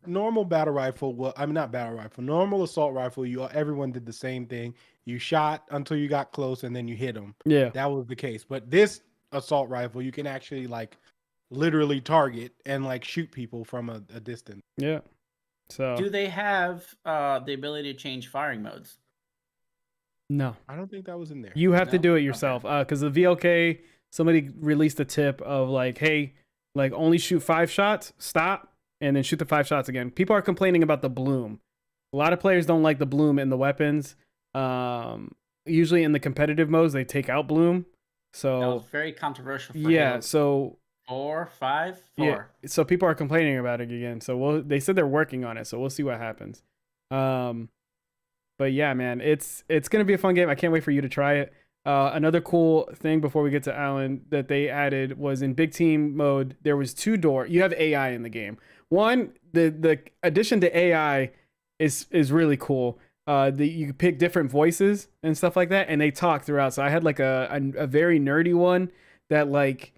Normal battle rifle. Well, I mean not battle rifle. Normal assault rifle. Everyone did the same thing. You shot until you got close, and then you hit them. Yeah. That was the case. But this assault rifle, you can actually like literally target and like shoot people from a distance. Yeah. So Do they have the ability to change firing modes? no. I don't think that was in there. You have to No? do it yourself. Because the VLK, somebody released a tip of like, hey, like only shoot 5 shots, stop, and then shoot the 5 shots again. People are complaining about the bloom. A lot of players don't like the bloom in the weapons. Usually in the competitive modes, they take out bloom. That So was very controversial. For yeah, Halo. so 4, 5, 4. yeah, so people are complaining about it again. So they said they're working on it. So we'll see what happens. But yeah, man, it's gonna be a fun game. I can't wait for you to try it. Another cool thing before we get to Alan that they added was in big team mode. There was 2 door. You have AI in the game. One, the addition to AI is really cool. You pick different voices and stuff like that, and they talk throughout. So I had like a very nerdy one that like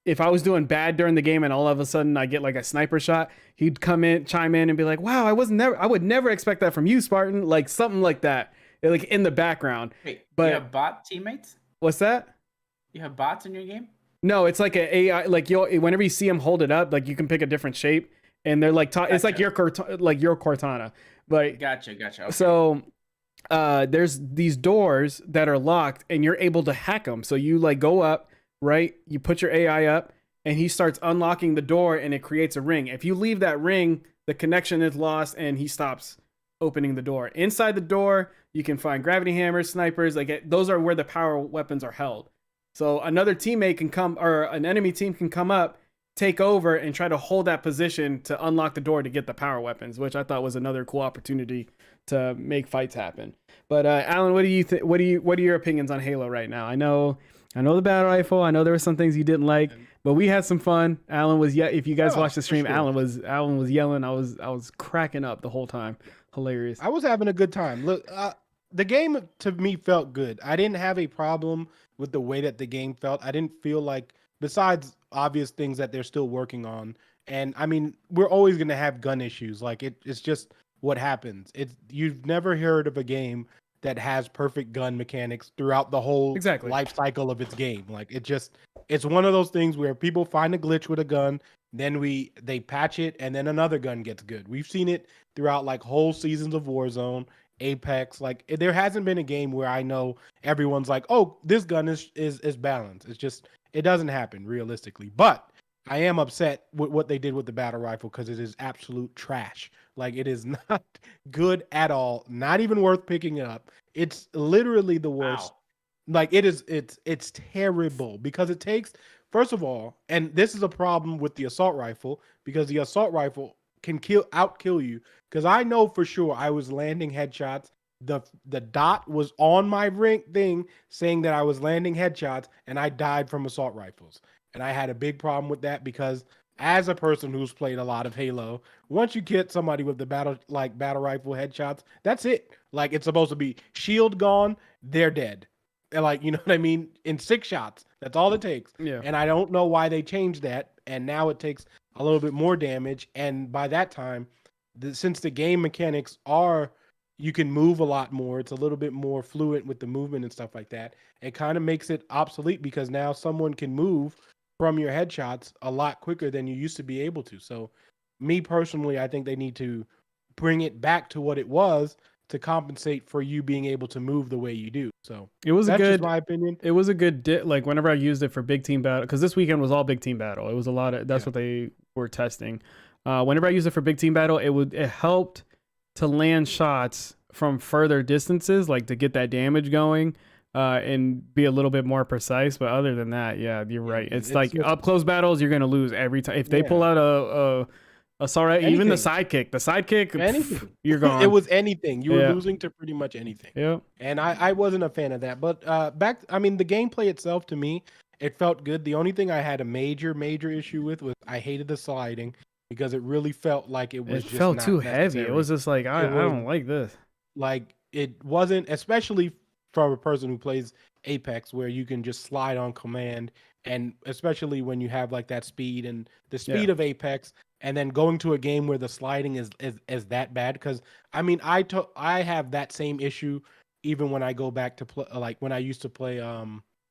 if I was doing bad during the game and all of a sudden I get like a sniper shot, he'd chime in and be like, "Wow, I would never expect that from you, Spartan." Like something like that, like in the background. Wait, But you have bot teammates? what's that? You have bots in your game? No, it's like an AI. Like whenever you see them hold it up, like you can pick a different shape, and they're like it's like your Cortana. But Gotcha. Okay. so there's these doors that are locked, and you're able to hack them. So you like go up, right? You put your AI up, and he starts unlocking the door, and it creates a ring. If you leave that ring, the connection is lost, and he stops opening the door. Inside the door, you can find gravity hammers, snipers. Like those are where the power weapons are held. So another teammate can come, or an enemy team can come up, take over, and try to hold that position to unlock the door to get the power weapons, which I thought was another cool opportunity to make fights happen. But Alan, what do you think? What are your opinions on Halo right now? I know the battle rifle. I know there were some things you didn't like, but we had some fun. Alan was if you guys watched the stream, sure. Alan was yelling. I was cracking up the whole time. Hilarious. I was having a good time. Look, the game to me felt good. I didn't have a problem with the way that the game felt. I didn't feel like, besides obvious things that they're still working on, and I mean, we're always going to have gun issues. Like it's just what happens. You've never heard of a game that has perfect gun mechanics throughout the whole life cycle of its game. Like it's one of those things where people find a glitch with a gun, then they patch it, and then another gun gets good. We've seen it throughout like whole seasons of Warzone, Apex. Like there hasn't been a game where I know everyone's like, oh, this gun is balanced. It's just, it doesn't happen realistically. But I am upset with what they did with the battle rifle because it is absolute trash. Like it is not good at all. Not even worth picking up. It's literally the worst. Wow. Like it is. It's terrible because it takes. First of all, and this is a problem with the assault rifle because the assault rifle can kill you. Because I know for sure I was landing headshots. The dot was on my rank thing saying that I was landing headshots, and I died from assault rifles. And I had a big problem with that because as a person who's played a lot of Halo, once you get somebody with the battle rifle headshots, that's it. Like it's supposed to be shield gone, they're dead. And like, you know what I mean? In 6 shots. That's all it takes. Yeah. And I don't know why they changed that. And now it takes a little bit more damage. And by that time, since the game mechanics are you can move a lot more, it's a little bit more fluent with the movement and stuff like that. It kind of makes it obsolete because now someone can move from your headshots a lot quicker than you used to be able to. So, me personally, I think they need to bring it back to what it was to compensate for you being able to move the way you do. So, It was that's a just good. my opinion. It was a good like whenever I used it for big team battle, because this weekend was all big team battle. It was a lot of that's Yeah. what they were testing. Whenever I used it for big team battle, it helped to land shots from further distances, like to get that damage going, and be a little bit more precise. But other than that, yeah, you're right. It's like just, up close battles, you're gonna lose every time. If they pull out a SORA, even the sidekick, anything. you're gone. It was anything. You were Yeah. losing to pretty much anything. Yeah. And I wasn't a fan of that. But I mean, the gameplay itself to me, it felt good. The only thing I had a major issue with was I hated the sliding because it really felt like it was It just felt not too heavy. necessary. It was just like I don't like this. Like it wasn't, especially from a person who plays Apex, where you can just slide on command, and especially when you have like that speed and the speed of Apex, and then going to a game where the sliding is that bad. Because I mean, I have that same issue even when I go back to play, like when I used to play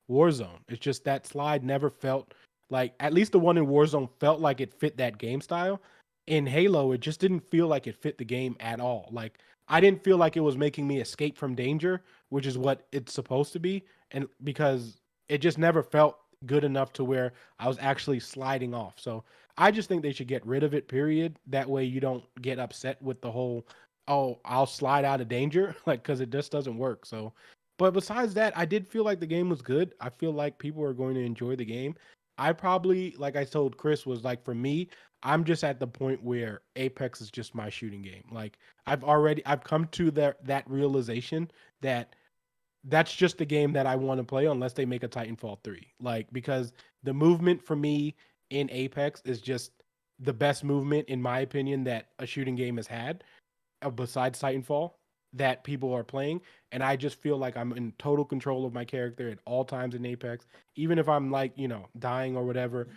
Warzone. It's just that slide never felt like, at least the one in Warzone felt like it fit that game style. In Halo, it just didn't feel like it fit the game at all. Like I didn't feel like it was making me escape from danger, which is what it's supposed to be. And because it just never felt good enough to where I was actually sliding off. So I just think they should get rid of it, period. That way you don't get upset with the whole, oh, I'll slide out of danger, like, because it just doesn't work. So, but besides that, I did feel like the game was good. I feel like people are going to enjoy the game. I probably, like I told Chris, was like, for me, I'm just at the point where Apex is just my shooting game. Like I've come to that realization that that's just the game that I want to play unless they make a Titanfall 3. Like because the movement for me in Apex is just the best movement in my opinion that a shooting game has had besides Titanfall that people are playing, and I just feel like I'm in total control of my character at all times in Apex. Even if I'm like, dying or whatever,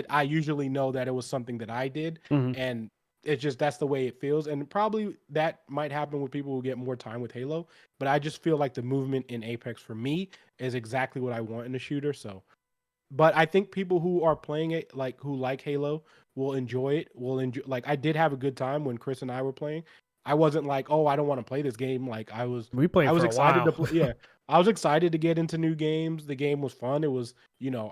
I usually know that it was something that I did, and it's just that's the way it feels. And probably that might happen with people who get more time with Halo, but I just feel like the movement in Apex for me is exactly what I want in a shooter. So, but I think people who are playing it, like who like Halo, will enjoy it. Will enjoy. Like I did have a good time when Chris and I were playing. I wasn't like, oh, I don't want to play this game. Like We played I was for a excited to while. play. Yeah, I was excited to get into new games. The game was fun. It was,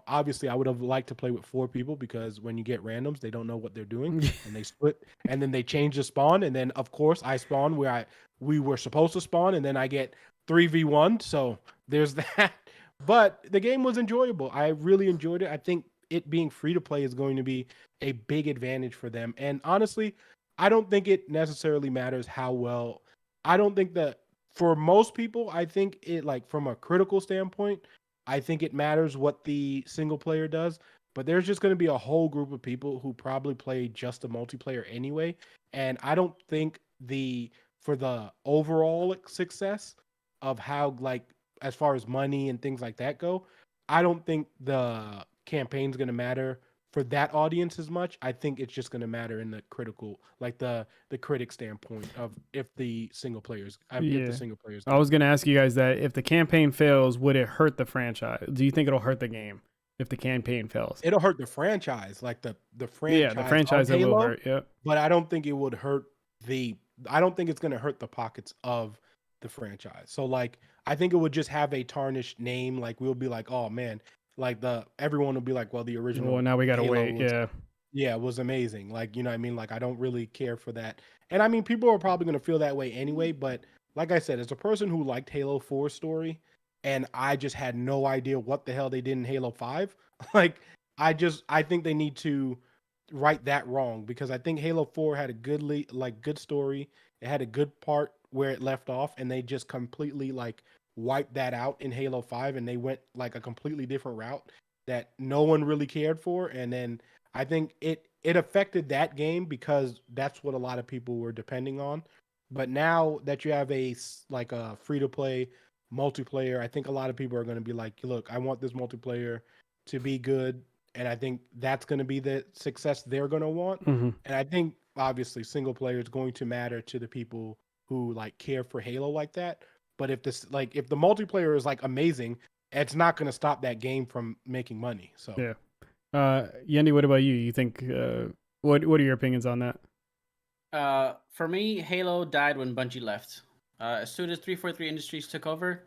obviously I would have liked to play with 4 people because when you get randoms, they don't know what they're doing and they split and then they change the spawn. And then of course I spawn where we were supposed to spawn, and then I get 3v1. So there's that. But the game was enjoyable. I really enjoyed it. I think it being free to play is going to be a big advantage for them. And honestly, I don't think it necessarily matters how well. I don't think that for most people, I think it, like from a critical standpoint, I think it matters what the single player does. But there's just going to be a whole group of people who probably play just the multiplayer anyway. And I don't think for the overall success of how, like, as far as money and things like that go, I don't think the campaign's going to matter for that audience as much. I think it's just going to matter in the critical, like the critic standpoint of if the single players. I was going to ask you guys that if the campaign fails, would it hurt the franchise? Do you think it'll hurt the game if the campaign fails? It'll hurt the franchise, like the franchise. Yeah, the franchise of Halo, will hurt. Yeah, but I don't think it would hurt I don't think it's going to hurt the pockets of the franchise. So like, I think it would just have a tarnished name. Like we'll be like, oh man, like everyone will be like, well, the original. Well, now we gotta Halo wait. was, Yeah. yeah, it was amazing. Like, you know what I mean? Like, I don't really care for that. And I mean, people are probably going to feel that way anyway. But like I said, as a person who liked Halo 4 story, and I just had no idea what the hell they did in Halo 5, like, I think they need to right that wrong, because I think Halo 4 had a good story. It had a good part where it left off, and they just completely like wiped that out in Halo 5, and they went like a completely different route that no one really cared for. And then I think it affected that game because that's what a lot of people were depending on. But now that you have a free to play multiplayer, I think a lot of people are going to be like, look, I want this multiplayer to be good, and I think that's going to be the success they're going to want. Mm-hmm. And I think obviously single player is going to matter to the people who like care for Halo like that. But if if the multiplayer is like amazing, it's not going to stop that game from making money. So yeah. Yendi, what about you? You think what are your opinions on that? For me, Halo died when Bungie left. As soon as 343 Industries took over,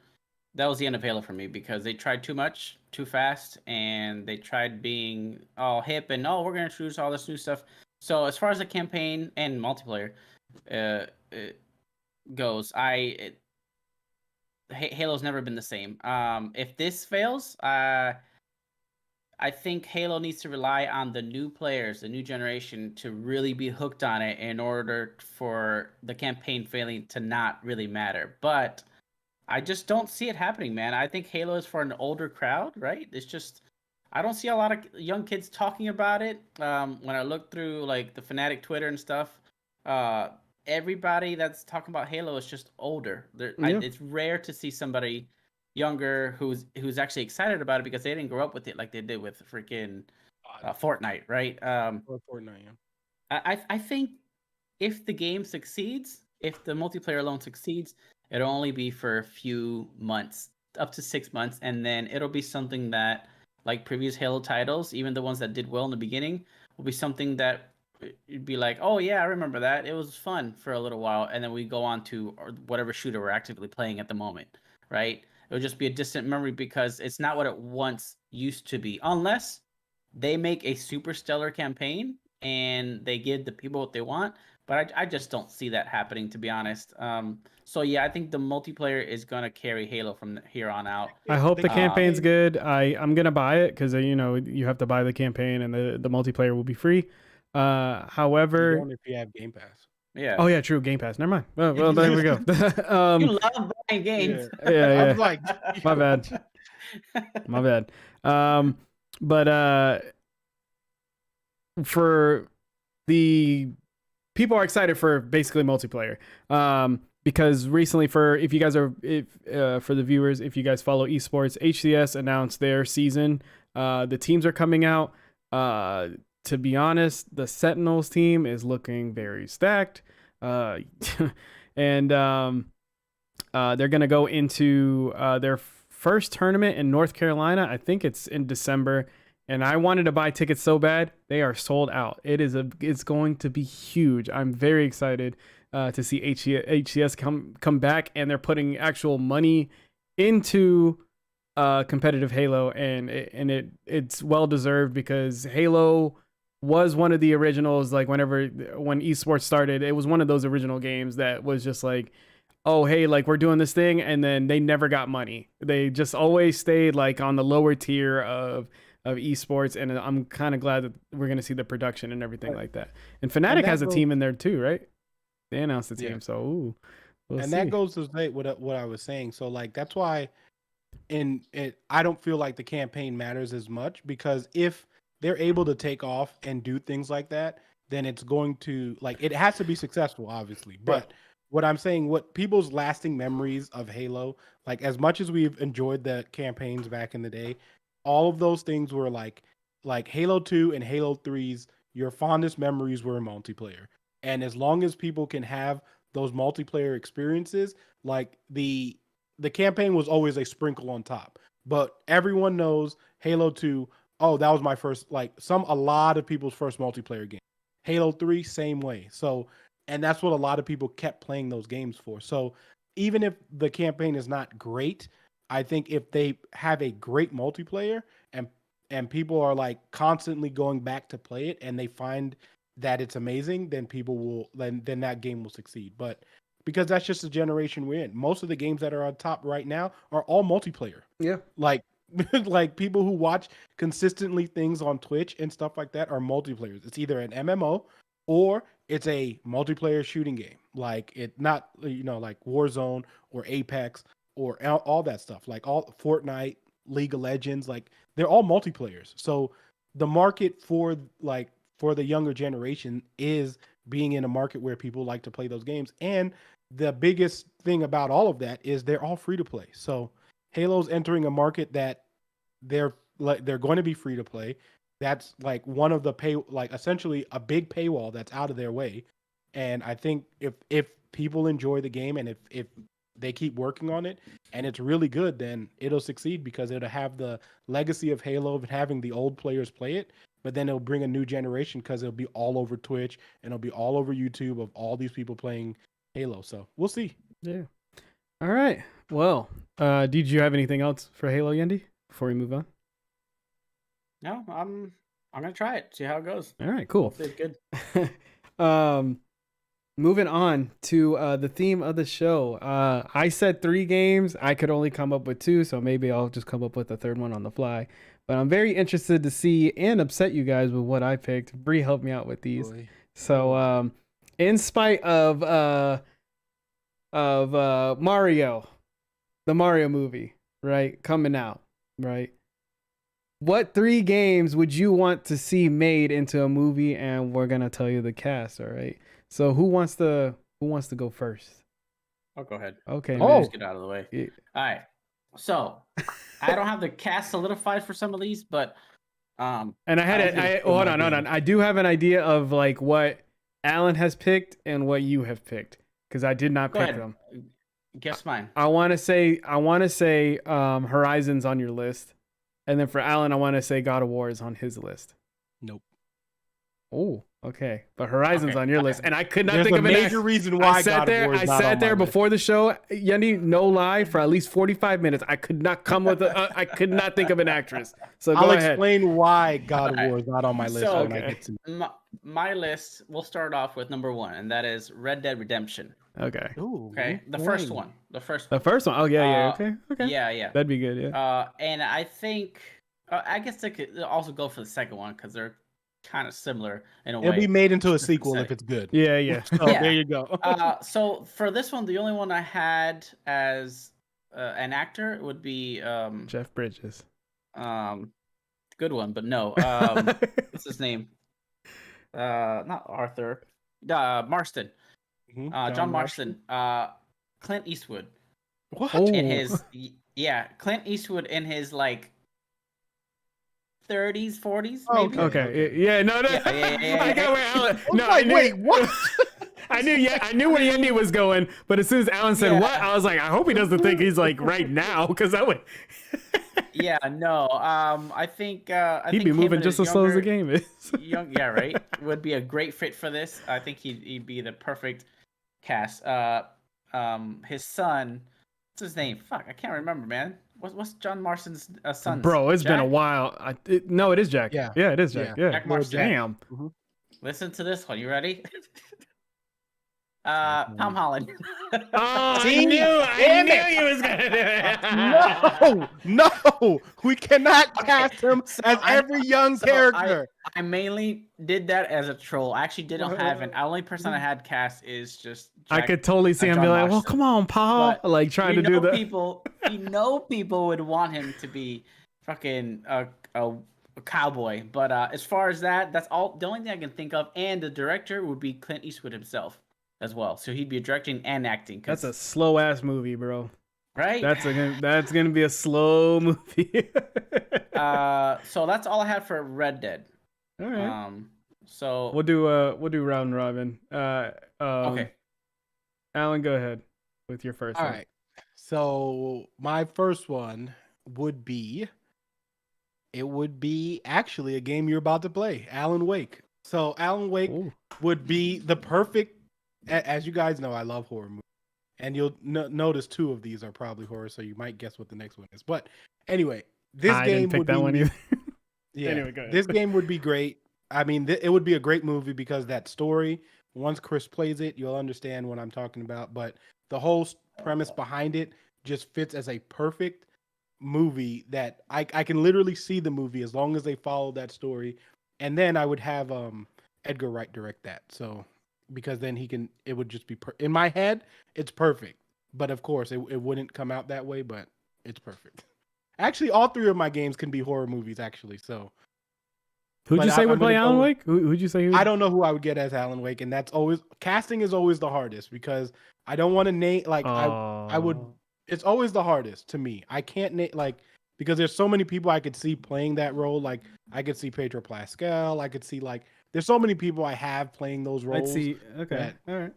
that was the end of Halo for me, because they tried too much, too fast, and they tried being all hip and we're gonna introduce all this new stuff. So as far as the campaign and multiplayer goes, Halo's never been the same. If this fails, I think Halo needs to rely on the new players, the new generation, to really be hooked on it in order for the campaign failing to not really matter. But I just don't see it happening, man. I think Halo is for an older crowd, right? It's just, I don't see a lot of young kids talking about it. When I look through like the Fnatic Twitter and stuff, everybody that's talking about Halo is just older. It's rare to see somebody younger who's actually excited about it, because they didn't grow up with it like they did with freaking Fortnite, right? or Fortnite, yeah. I think if the game succeeds, if the multiplayer alone succeeds, it'll only be for a few months, up to 6 months, and then it'll be something that, like previous Halo titles, even the ones that did well in the beginning, will be something that you'd be like, oh yeah, I remember that. It was fun for a little while, and then we go on to whatever shooter we're actively playing at the moment, right? It'll just be a distant memory, because it's not what it once used to be, unless they make a super stellar campaign and they give the people what they want. But I just don't see that happening, to be honest. So yeah, I think the multiplayer is gonna carry Halo from here on out. I hope the campaign's good. I'm gonna buy it because you have to buy the campaign, and the multiplayer will be free. However, You don't if you have Game Pass. Yeah. Oh yeah, true. Game Pass. Never mind. Well, there we go. You love buying games. Yeah. I was like, My bad. My bad. But for the people are excited for basically multiplayer. Because recently, for the viewers, if you guys follow esports, HCS announced their season. The teams are coming out. To be honest, the Sentinels team is looking very stacked. And they're going to go into their first tournament in North Carolina. I think it's in December. And I wanted to buy tickets so bad. They are sold out. It's going to be huge. I'm very excited to see HCS come back, and they're putting actual money into competitive Halo, and it's well deserved, because Halo was one of the originals. Like when esports started, it was one of those original games that was just like, oh hey, like we're doing this thing, and then they never got money. They just always stayed like on the lower tier of esports, and I'm kind of glad that we're going to see the production and everything like that. And Fnatic has a team in there too, right? They announced the team, so we'll see. That goes to say what I was saying. So like that's why I don't feel like the campaign matters as much, because if they're able to take off and do things like that, then it's going to, like, it has to be successful, obviously. But what I'm saying, what people's lasting memories of Halo, like as much as we've enjoyed the campaigns back in the day, all of those things were like Halo 2 and Halo 3's, your fondest memories were multiplayer. And as long as people can have those multiplayer experiences, like the campaign was always a sprinkle on top. But everyone knows Halo 2, oh, that was my first, a lot of people's first multiplayer game. Halo 3, same way. So, and that's what a lot of people kept playing those games for. So even if the campaign is not great, I think if they have a great multiplayer and and people are like constantly going back to play it and they find that it's amazing, then then that game will succeed. But because that's just the generation we're in. Most of the games that are on top right now are all multiplayer. Yeah. Like like people who watch consistently things on Twitch and stuff like that are multiplayers. It's either an MMO or it's a multiplayer shooting game. Like it not like Warzone or Apex or all that stuff. Like all Fortnite, League of Legends, like they're all multiplayers. So the market for the younger generation is being in a market where people like to play those games. And the biggest thing about all of that is they're all free to play. So Halo's entering a market that they're going to be free to play. That's like one of the essentially a big paywall that's out of their way. And I think if people enjoy the game and if they keep working on it and it's really good, then it'll succeed because it'll have the legacy of Halo of having the old players play it, but then it'll bring a new generation because it'll be all over Twitch and it'll be all over YouTube of all these people playing Halo. So we'll see. Yeah. All right. Well, did you have anything else for Halo, Yendi, before we move on? No, I'm gonna try it. See how it goes. All right. Cool. Hopefully it's good. Moving on to the theme of the show. I said 3 games. I could only come up with 2, so maybe I'll just come up with a third one on the fly. But I'm very interested to see and upset you guys with what I picked. Bree helped me out with these. Boy. So, in spite of Mario, the Mario movie, right, coming out, right? What 3 games would you want to see made into a movie? And we're gonna tell you the cast. All right. So who wants to go first? I'll go ahead. Okay. Let me man. just get out of the way. Yeah. All right. So I don't have the cast solidified for some of these, but And I had hold on. I do have an idea of like what Alan has picked and what you have picked because I did not go pick ahead. them. Guess mine. I want to say Horizon's on your list, and then for Alan, I want to say God of War is on his list. Nope. Oh, okay. But Horizon's on your list, and I could not There's think a of an major reason why I sat God of War is I not sat on there my before the show, Yendi, no lie, for at least 45 minutes. I could not come with I could not think of an actress. So go I'll ahead. explain why God of War is not on my list So, when I get to my list. We'll start off with number 1, and that is Red Dead Redemption. Okay. Ooh, Okay, the first one. The first The one. first one. Oh yeah. Okay. Yeah. That'd be good. Yeah. And I think I guess they could also go for the second one because they're kind of similar in a way. It'll be made into a Different sequel if setting. it's good. Yeah. So Yeah. there you go. So for this one, the only one I had as an actor would be Jeff Bridges. good one, but no. What's his name? Not Arthur. Marston. John Marston. Clint Eastwood. What? Oh. In his Clint Eastwood in his like 30s, 40s, maybe. Okay. Yeah. No. Yeah. I got where Alan. I was like, wait, what? I knew where Yendi was going, but as soon as Alan said Yeah. what, I was like, I hope he doesn't think he's like right now, because that would. Yeah, no. I think He'd be him moving and just his as slow as the younger- game is. yeah, right. Would be a great fit for this. I think he'd be the perfect cast. His son, what's his name? Fuck, I can't remember, man. What's John Marston's son? Bro, it's been a while. No, it is Jack. Yeah. Yeah, it is Jack. Yeah. Jack Marston. Damn. Listen to this one. You ready? Tom Holland. Oh, See? I knew Damn he was gonna do it. No, we cannot cast him as every young character. I mainly did that as a troll. I actually didn't have an. The only person I had cast is just. I could totally see him John be like, "Well, Marston. come on, Paul," But like trying to do the. People, people would want him to be fucking a cowboy. But as far as that's all. The only thing I can think of, and the director would be Clint Eastwood himself as well. So he'd be directing and acting. That's a slow ass movie, bro. right. That's gonna be a slow movie. So that's all I have for Red Dead. All right. So We'll do round robin. okay. Alan, go ahead with your first All one. right. So my first one would be actually a game you're about to play, Alan Wake. So Alan Wake Ooh. would be the perfect, as you guys know, I love horror movies. And you'll notice 2 of these are probably horror, so you might guess what the next one is. But anyway, this I game didn't pick would that be one either. Yeah, Anyway, go ahead. this game would be great. I mean, it would be a great movie because that story. Once Chris plays it, you'll understand what I'm talking about. But the whole premise behind it just fits as a perfect movie that I can literally see the movie as long as they follow that story. And then I would have Edgar Wright direct that. So because then it would just be in my head, it's perfect. But of course, it wouldn't come out that way, but it's perfect. Actually, all three of my games can be horror movies, actually. So Who'd you say would play Alan Wake? Who'd you say? I don't know who I would get as Alan Wake, and that's always casting is always the hardest because I don't want to name I would. It's always the hardest to me. I can't name because there's so many people I could see playing that role. Like I could see Pedro Pascal. I could see there's so many people I have playing those roles. I'd see. Okay, all right.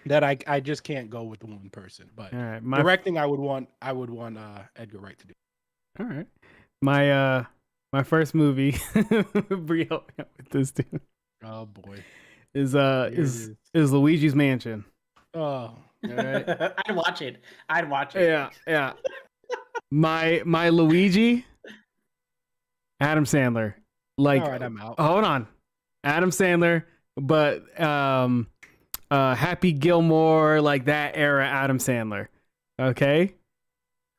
That I just can't go with one person. But all right. Directing, I would want Edgar Wright to do. All right. My first movie, Brie, help me out with this dude. Oh boy, is Luigi's Mansion. Oh, all right. I'd watch it. Yeah. My Luigi, Adam Sandler. Like, all right, I'm out. Hold on, Adam Sandler, but Happy Gilmore, like that era Adam Sandler. Okay,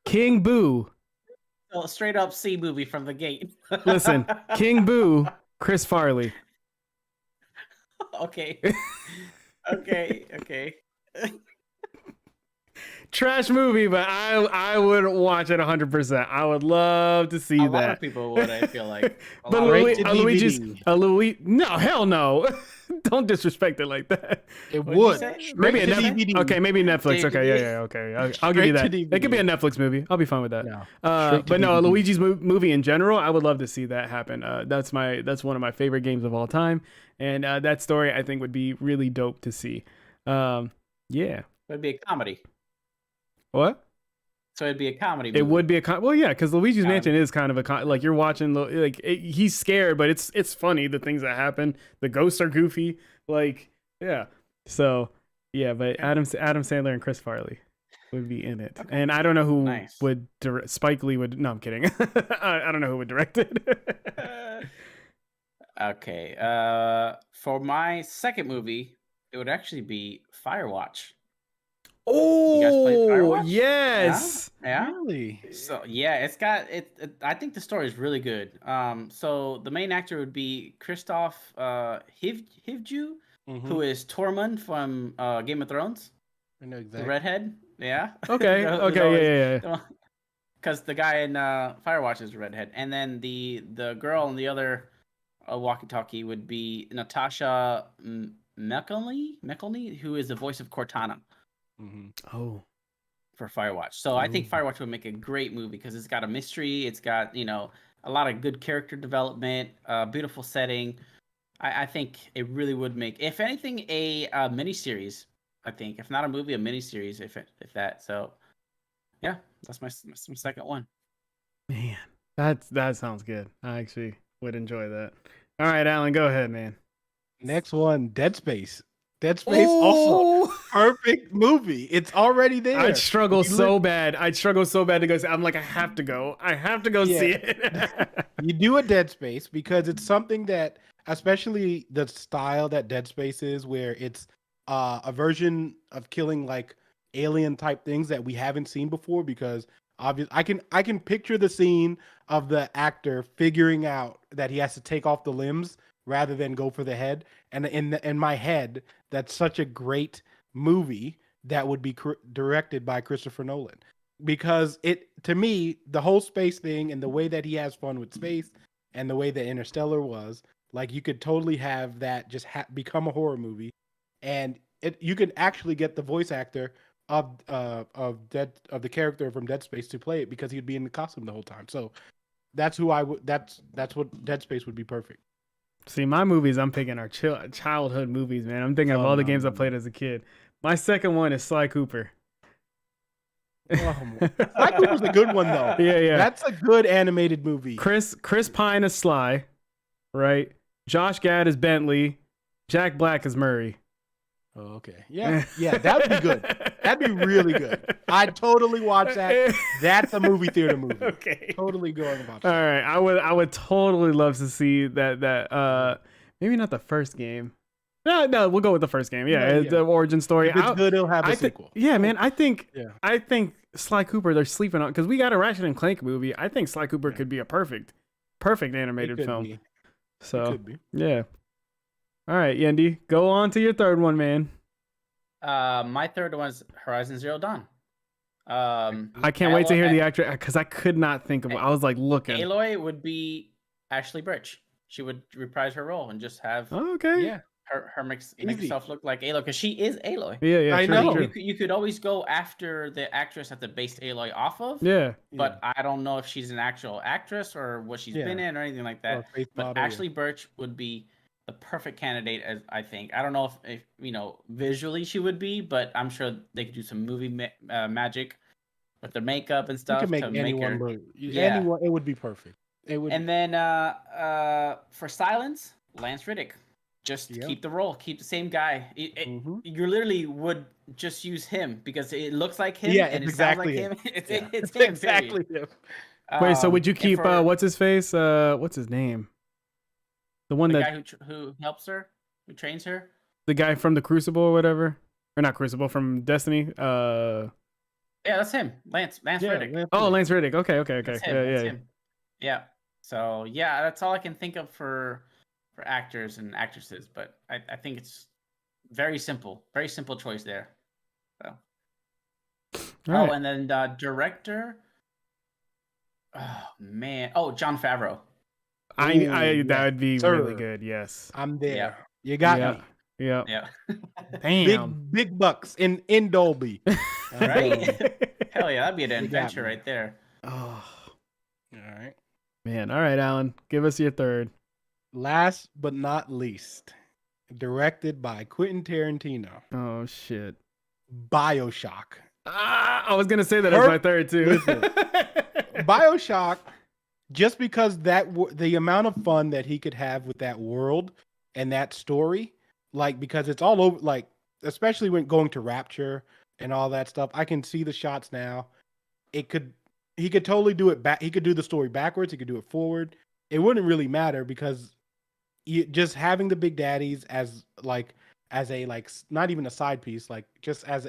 King Boo. So straight up C movie from the gate. Listen, King Boo, Chris Farley. Okay. Okay. Trash movie, but I would watch it 100%. I would love to see that. A lot of people would, I feel like. But Luigi's no, hell no. Don't disrespect it like that. It would. Maybe a Netflix. Okay, maybe Netflix. Okay, yeah. Okay, I'll give you that. It could be a Netflix movie. I'll be fine with that. No. But no, Luigi's movie in general, I would love to see that happen. That's one of my favorite games of all time, and that story I think would be really dope to see. Yeah. It'd be a comedy. What? So it'd be a comedy movie. It would be well, yeah, because Luigi's Mansion is kind of like you're watching he's scared, but it's funny the things that happen. The ghosts are goofy, yeah. So yeah, but Adam Sandler and Chris Farley would be in it, and I don't know who would direct. Spike Lee would. No, I'm kidding. I don't know who would direct it. Okay. For my second movie, it would actually be Firewatch. Oh, you guys played Firewatch? Yes. Yeah. Really? So yeah, it's got it. I think the story is really good. So the main actor would be Christoph Hivju, who is Tormund from Game of Thrones. I know exactly. The redhead. Yeah. Okay. Yeah. Because the guy in Firewatch is a redhead, and then the girl in the other walkie-talkie would be Natasha McElhenney, who is the voice of Cortana. Mm-hmm. Oh, for Firewatch. So I think Firewatch would make a great movie because it's got a mystery. It's got a lot of good character development, beautiful setting. I think it really would make, if anything, a miniseries. I think if not a movie, a miniseries, if that. So yeah, that's my second one. Man, that sounds good. I actually would enjoy that. All right, Alan, go ahead, man. Next one, Dead Space. Dead Space also perfect movie. It's already there. I'd struggle so bad to go see. I'm like, I have to go see it. You do a Dead Space because it's something that, especially the style that Dead Space is, where it's a version of killing like alien type things that we haven't seen before. Because obviously, I can picture the scene of the actor figuring out that he has to take off the limbs rather than go for the head. And in my head, that's such a great movie that would be directed by Christopher Nolan. Because to me, the whole space thing and the way that he has fun with space and the way that Interstellar was, like you could totally have that just become a horror movie. And you could actually get the voice actor of the character from Dead Space to play it because he'd be in the costume the whole time. So that's who I would. That's what Dead Space would be perfect. See, my movies, I'm picking our childhood movies, man. I'm thinking of all the games I played as a kid. My second one is Sly Cooper. Sly Cooper's a good one, though. Yeah. That's a good animated movie. Chris Pine is Sly, right? Josh Gad is Bentley. Jack Black is Murray. Oh, okay. Yeah. Yeah. That'd be good. That'd be really good. I'd totally watch that. That's a movie theater movie. Okay. Totally going to watch All that. right. I would totally love to see that maybe not the first game. No, we'll go with the first game. Yeah, Yeah, it's the yeah. origin story. If it's good, it'll have a sequel. Yeah, man. I think Yeah. Sly Cooper they're sleeping on because we got a Ratchet and Clank movie. I think Sly Cooper Yeah. could be a perfect animated It could film. be. It So could be. yeah. All right, Yendi, go on to your third one, man. My third one is Horizon Zero Dawn. I can't wait to hear the actor because I could not think of. I was like looking. Aloy would be Ashley Birch. She would reprise her role and just have Oh, okay. Yeah. her make Easy. herself look like Aloy because she is Aloy. Yeah. I True, know. true. You could always go after the actress that they based Aloy off of. Yeah. But I don't know if she's an actual actress or what she's been in or anything like that. Face But model, Ashley Birch would be the perfect candidate, as I think. I don't know if visually she would be, but I'm sure they could do some movie magic with their makeup and You stuff can make to make anyone her. look. Anyone, it would be perfect. It would. And then for Silence, Lance Riddick. Just keep the role, keep the same guy. You literally would just use him because it looks like him. Yeah, and it exactly sounds like him. It's him. exactly him. Wait, so would you And keep for what's his face? What's his name? The one the that guy who helps her, who trains her? the guy from the Crucible or whatever, or not Crucible from Destiny. Yeah, that's him. Lance Riddick. Oh, Lance Riddick. Okay. That's him. That's him. Yeah. So yeah, that's all I can think of for actors and actresses. But I think it's very simple choice there. So. All right. And then director. Oh man! Oh, Jon Favreau. That would be Sir. really good. Yes. I'm there. Yeah. You got Yeah. me. Yeah. Yeah. Damn. Big bucks in Dolby. Right? Hell yeah, that'd be an You got adventure me. right there. Oh All right. man. All right, Alan. Give us your third. Last but not least, directed by Quentin Tarantino, Oh shit. BioShock. I was gonna say that as my third too. Listen. BioShock, just because the amount of fun that he could have with that world and that story, like because it's all over, like especially when going to Rapture and all that stuff. I can see the shots now. He could totally do it back. He could do the story backwards. He could do it forward. It wouldn't really matter because just having the Big Daddies as a not even a side piece, like just as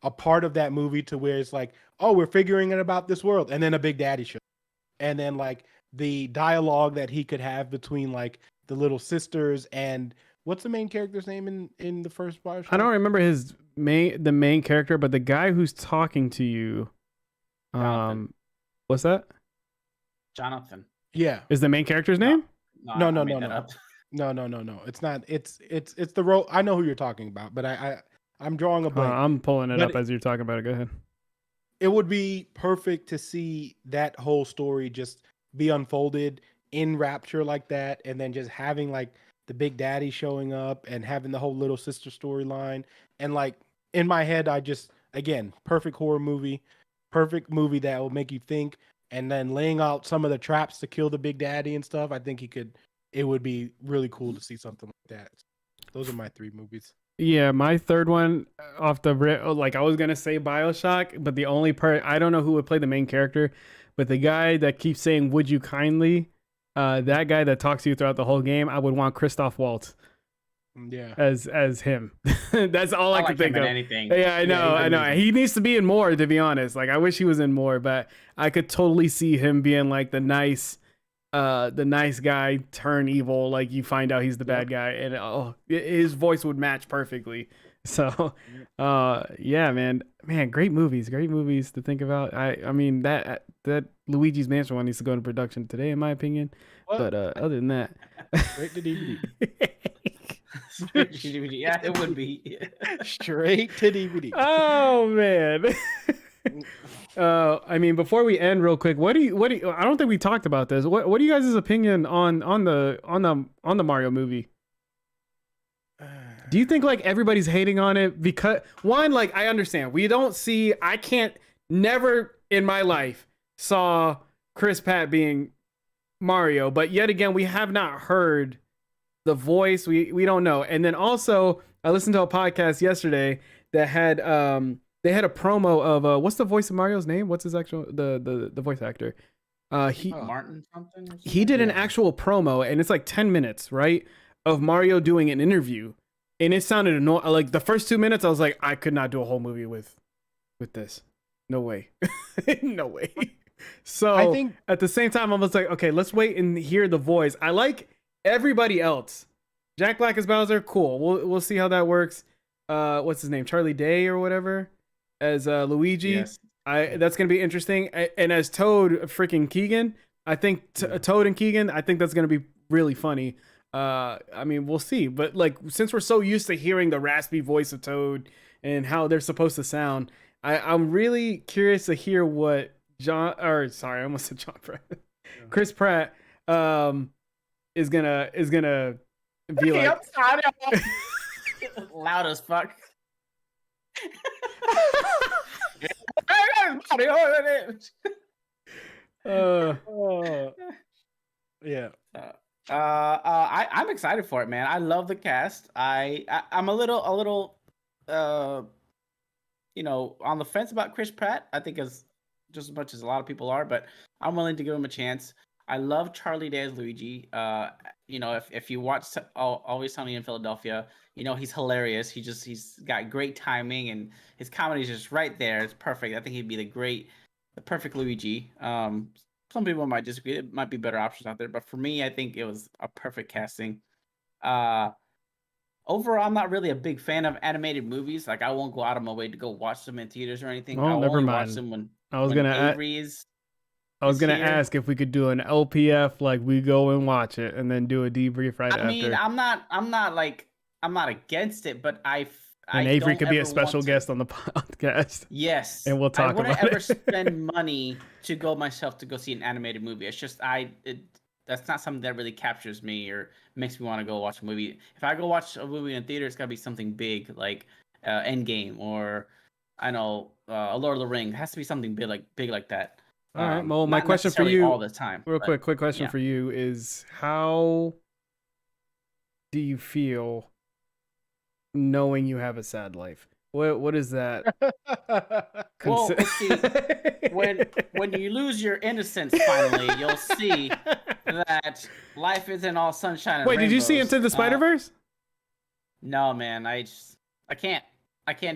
a part of that movie to where it's like, oh, we're figuring it about this world, and then a Big Daddy show, and then like the dialogue that he could have between like the little sisters and what's the main character's name in the first BioShock? I don't remember the main character, but the guy who's talking to you. Jonathan. What's that? Jonathan. Yeah. Is the main character's name? No. I made that up. No. It's not. It's the role. I know who you're talking about, but I'm drawing a blank. I'm pulling it But up as you're talking about it. Go ahead. It would be perfect to see that whole story just be unfolded in Rapture like that, and then just having like the Big Daddy showing up and having the whole little sister storyline. And like in my head, again, perfect horror movie, perfect movie that will make you think, and then laying out some of the traps to kill the Big Daddy and stuff. I think it would be really cool to see something like that. Those are my three movies. Yeah, my third one off the rip, like I was gonna say BioShock, but the only part I don't know who would play the main character, but the guy that keeps saying "Would you kindly," that guy that talks to you throughout the whole game, I would want Christoph Waltz. Yeah, as him. That's all I like could think him in of. anything. Yeah, I know, I know. amazing. He needs to be in more, to be honest. Like I wish he was in more, but I could totally see him being like the nice guy turn evil. Like you find out he's the bad guy, and his voice would match perfectly. So, yeah, man, great movies to think about. I mean that Luigi's Mansion one needs to go into production today, in my opinion. What? But other than that, straight to DVD. Yeah, it would be. Straight to DVD. Oh man. I mean, before we end, real quick, what do you? I don't think we talked about this. What are you guys' opinion on the Mario movie? Do you think like everybody's hating on it because one, like I understand never in my life saw Chris Pratt being Mario, but yet again we have not heard the voice. We don't know. And then also I listened to a podcast yesterday that had they had a promo of what's the voice of Mario's name? What's his actual the voice actor? He Martin something. Or he something? did an actual promo, and it's like 10 minutes, right, of Mario doing an interview, and it sounded annoying. Like the first 2 minutes, I was like, I could not do a whole movie with this. No way, no way. So I think at the same time, I was like, okay, let's wait and hear the voice. I like everybody else. Jack Black as Bowser, cool. We'll see how that works. What's his name? Charlie Day or whatever as Luigi. Yes. That's gonna be interesting. And as Toad, freaking Keegan, I think Toad and Keegan, I think that's gonna be really funny. I mean, we'll see. But like, since we're so used to hearing the raspy voice of Toad and how they're supposed to sound, I'm really curious to hear what I almost said John Pratt. Chris Pratt is gonna be like. I'm sorry. Loud as fuck. yeah. I'm excited for it, man. I love the cast. I'm a little on the fence about Chris Pratt. I think as just as much as a lot of people are, but I'm willing to give him a chance. I love Charlie Day as Luigi. If you watch Always Sunny in Philadelphia, he's hilarious. He's got great timing, and his comedy is just right there. It's perfect. I think he'd be the perfect Luigi. Some people might disagree. It might be better options out there, but for me, I think it was a perfect casting. Overall, I'm not really a big fan of animated movies. Like, I won't go out of my way to go watch them in theaters or anything. Oh, I'll never only mind. watch them when Avery is. I was gonna here. ask if we could do an LPF, like we go and watch it and then do a debrief right after. I mean, I'm not against it, but and Avery could be a special guest on the podcast. Yes, and we'll talk about it. I wouldn't ever spend money to go see an animated movie. It's just that's not something that really captures me or makes me want to go watch a movie. If I go watch a movie in theater, it's gotta be something big like Endgame or Lord of the Rings. It has to be something big like that. All right. Well, my question for you, all the time, quick question for you is: how do you feel knowing you have a sad life? What is that? Well, see, when you lose your innocence, finally, you'll see that life isn't all sunshine and Wait, rainbows. did you see Into the Spider-Verse? No, man. I can't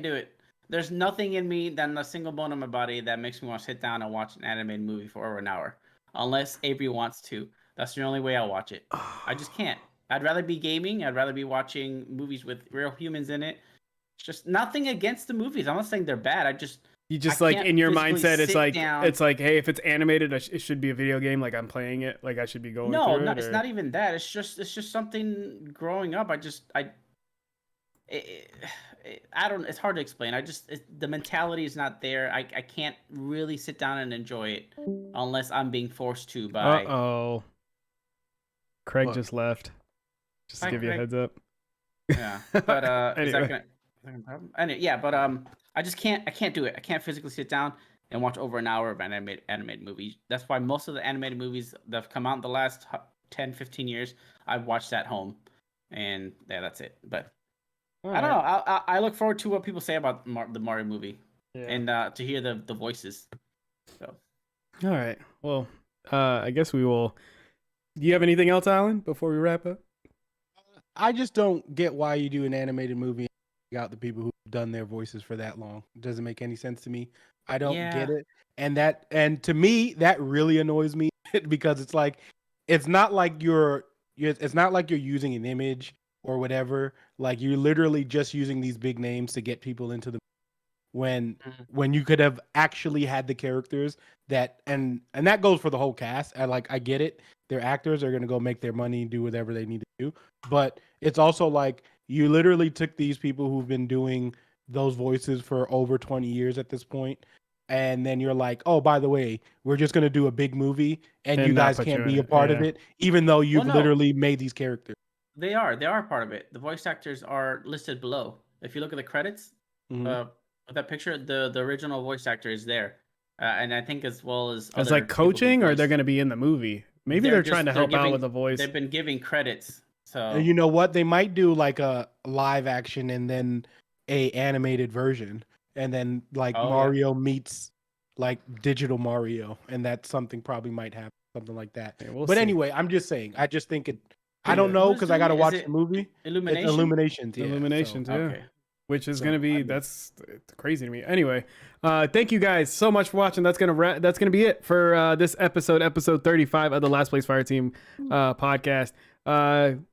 do it. There's nothing in me than a single bone in my body that makes me want to sit down and watch an animated movie for over an hour. Unless Avery wants to. That's the only way I'll watch it. I just can't. I'd rather be gaming. I'd rather be watching movies with real humans in it. It's just nothing against the movies. I'm not saying they're bad. You just like in your mindset, it's like down. It's like, hey, if it's animated, it should be a video game. Like I'm playing it. Like I should be going. No, through it's not even that. It's just something growing up. I don't. It's hard to explain. The mentality is not there. I can't really sit down and enjoy it unless I'm being forced to by. Craig just left. Just to give you a heads up. Yeah, but anyway. is that gonna problem? But I just can't. I can't do it. I can't physically sit down and watch over an hour of an animated movie. That's why most of the animated movies that have come out in the last 10, 15 years, I've watched at home, and yeah, that's it. But. I don't know. I look forward to what people say about the Mario movie, and to hear the voices. So. All right. Well, I guess we will. Do you have anything else, Alan, before we wrap up? I just don't get why you do an animated movie and take out the people who've done their voices for that long. It doesn't make any sense to me. I don't get it. And to me, that really annoys me because it's like, it's not like you're using an image or whatever. Like you're literally just using these big names to get people into the when you could have actually had the characters that and that goes for the whole cast. I get it. Their actors are gonna go make their money, do whatever they need to do. But it's also like you literally took these people who've been doing those voices for over 20 years at this point, and then you're like, oh, by the way, we're just gonna do a big movie and you guys can't be a part of it, even though you've literally made these characters. They are part of it. The voice actors are listed below. If you look at the credits, that picture, the original voice actor is there, and I think as well as it's like coaching, or they're going to be in the movie. Maybe they're trying to help out with the voice. They've been giving credits So You know what? They might do like a live action and then a animated version, and then like Oh, yeah. Mario meets like digital Mario, and that's something probably might happen, something like that. Yeah, we'll But see. anyway, I'm just saying. I just think it. I don't know Who's because I doing got to it? Is watch it the movie. Illumination? It's Illuminations. Yeah. Illuminations, So, yeah. Okay. Which is So, gonna be I mean- that's crazy to me. Anyway, thank you guys so much for watching. That's gonna be it for this episode 35 of the Last Place Fire Team podcast.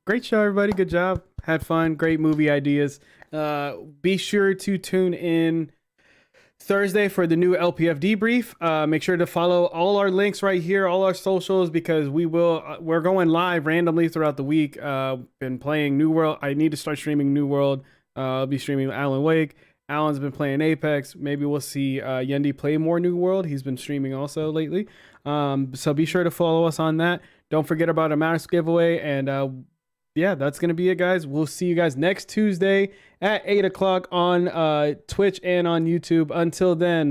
Great show, everybody. Good job. Had fun. Great movie ideas. Be sure to tune in Thursday for the new LPF debrief. Make sure to follow all our links right here, all our socials, because we're going live randomly throughout the week. Been playing New World. I need to start streaming New World. I'll be streaming Alan Wake. Alan's been playing Apex. Maybe we'll see Yendi play more New World. He's been streaming also lately. So be sure to follow us on that. Don't forget about a mouse giveaway. And yeah, that's going to be it, guys. We'll see you guys next Tuesday at 8 o'clock on Twitch and on YouTube. Until then,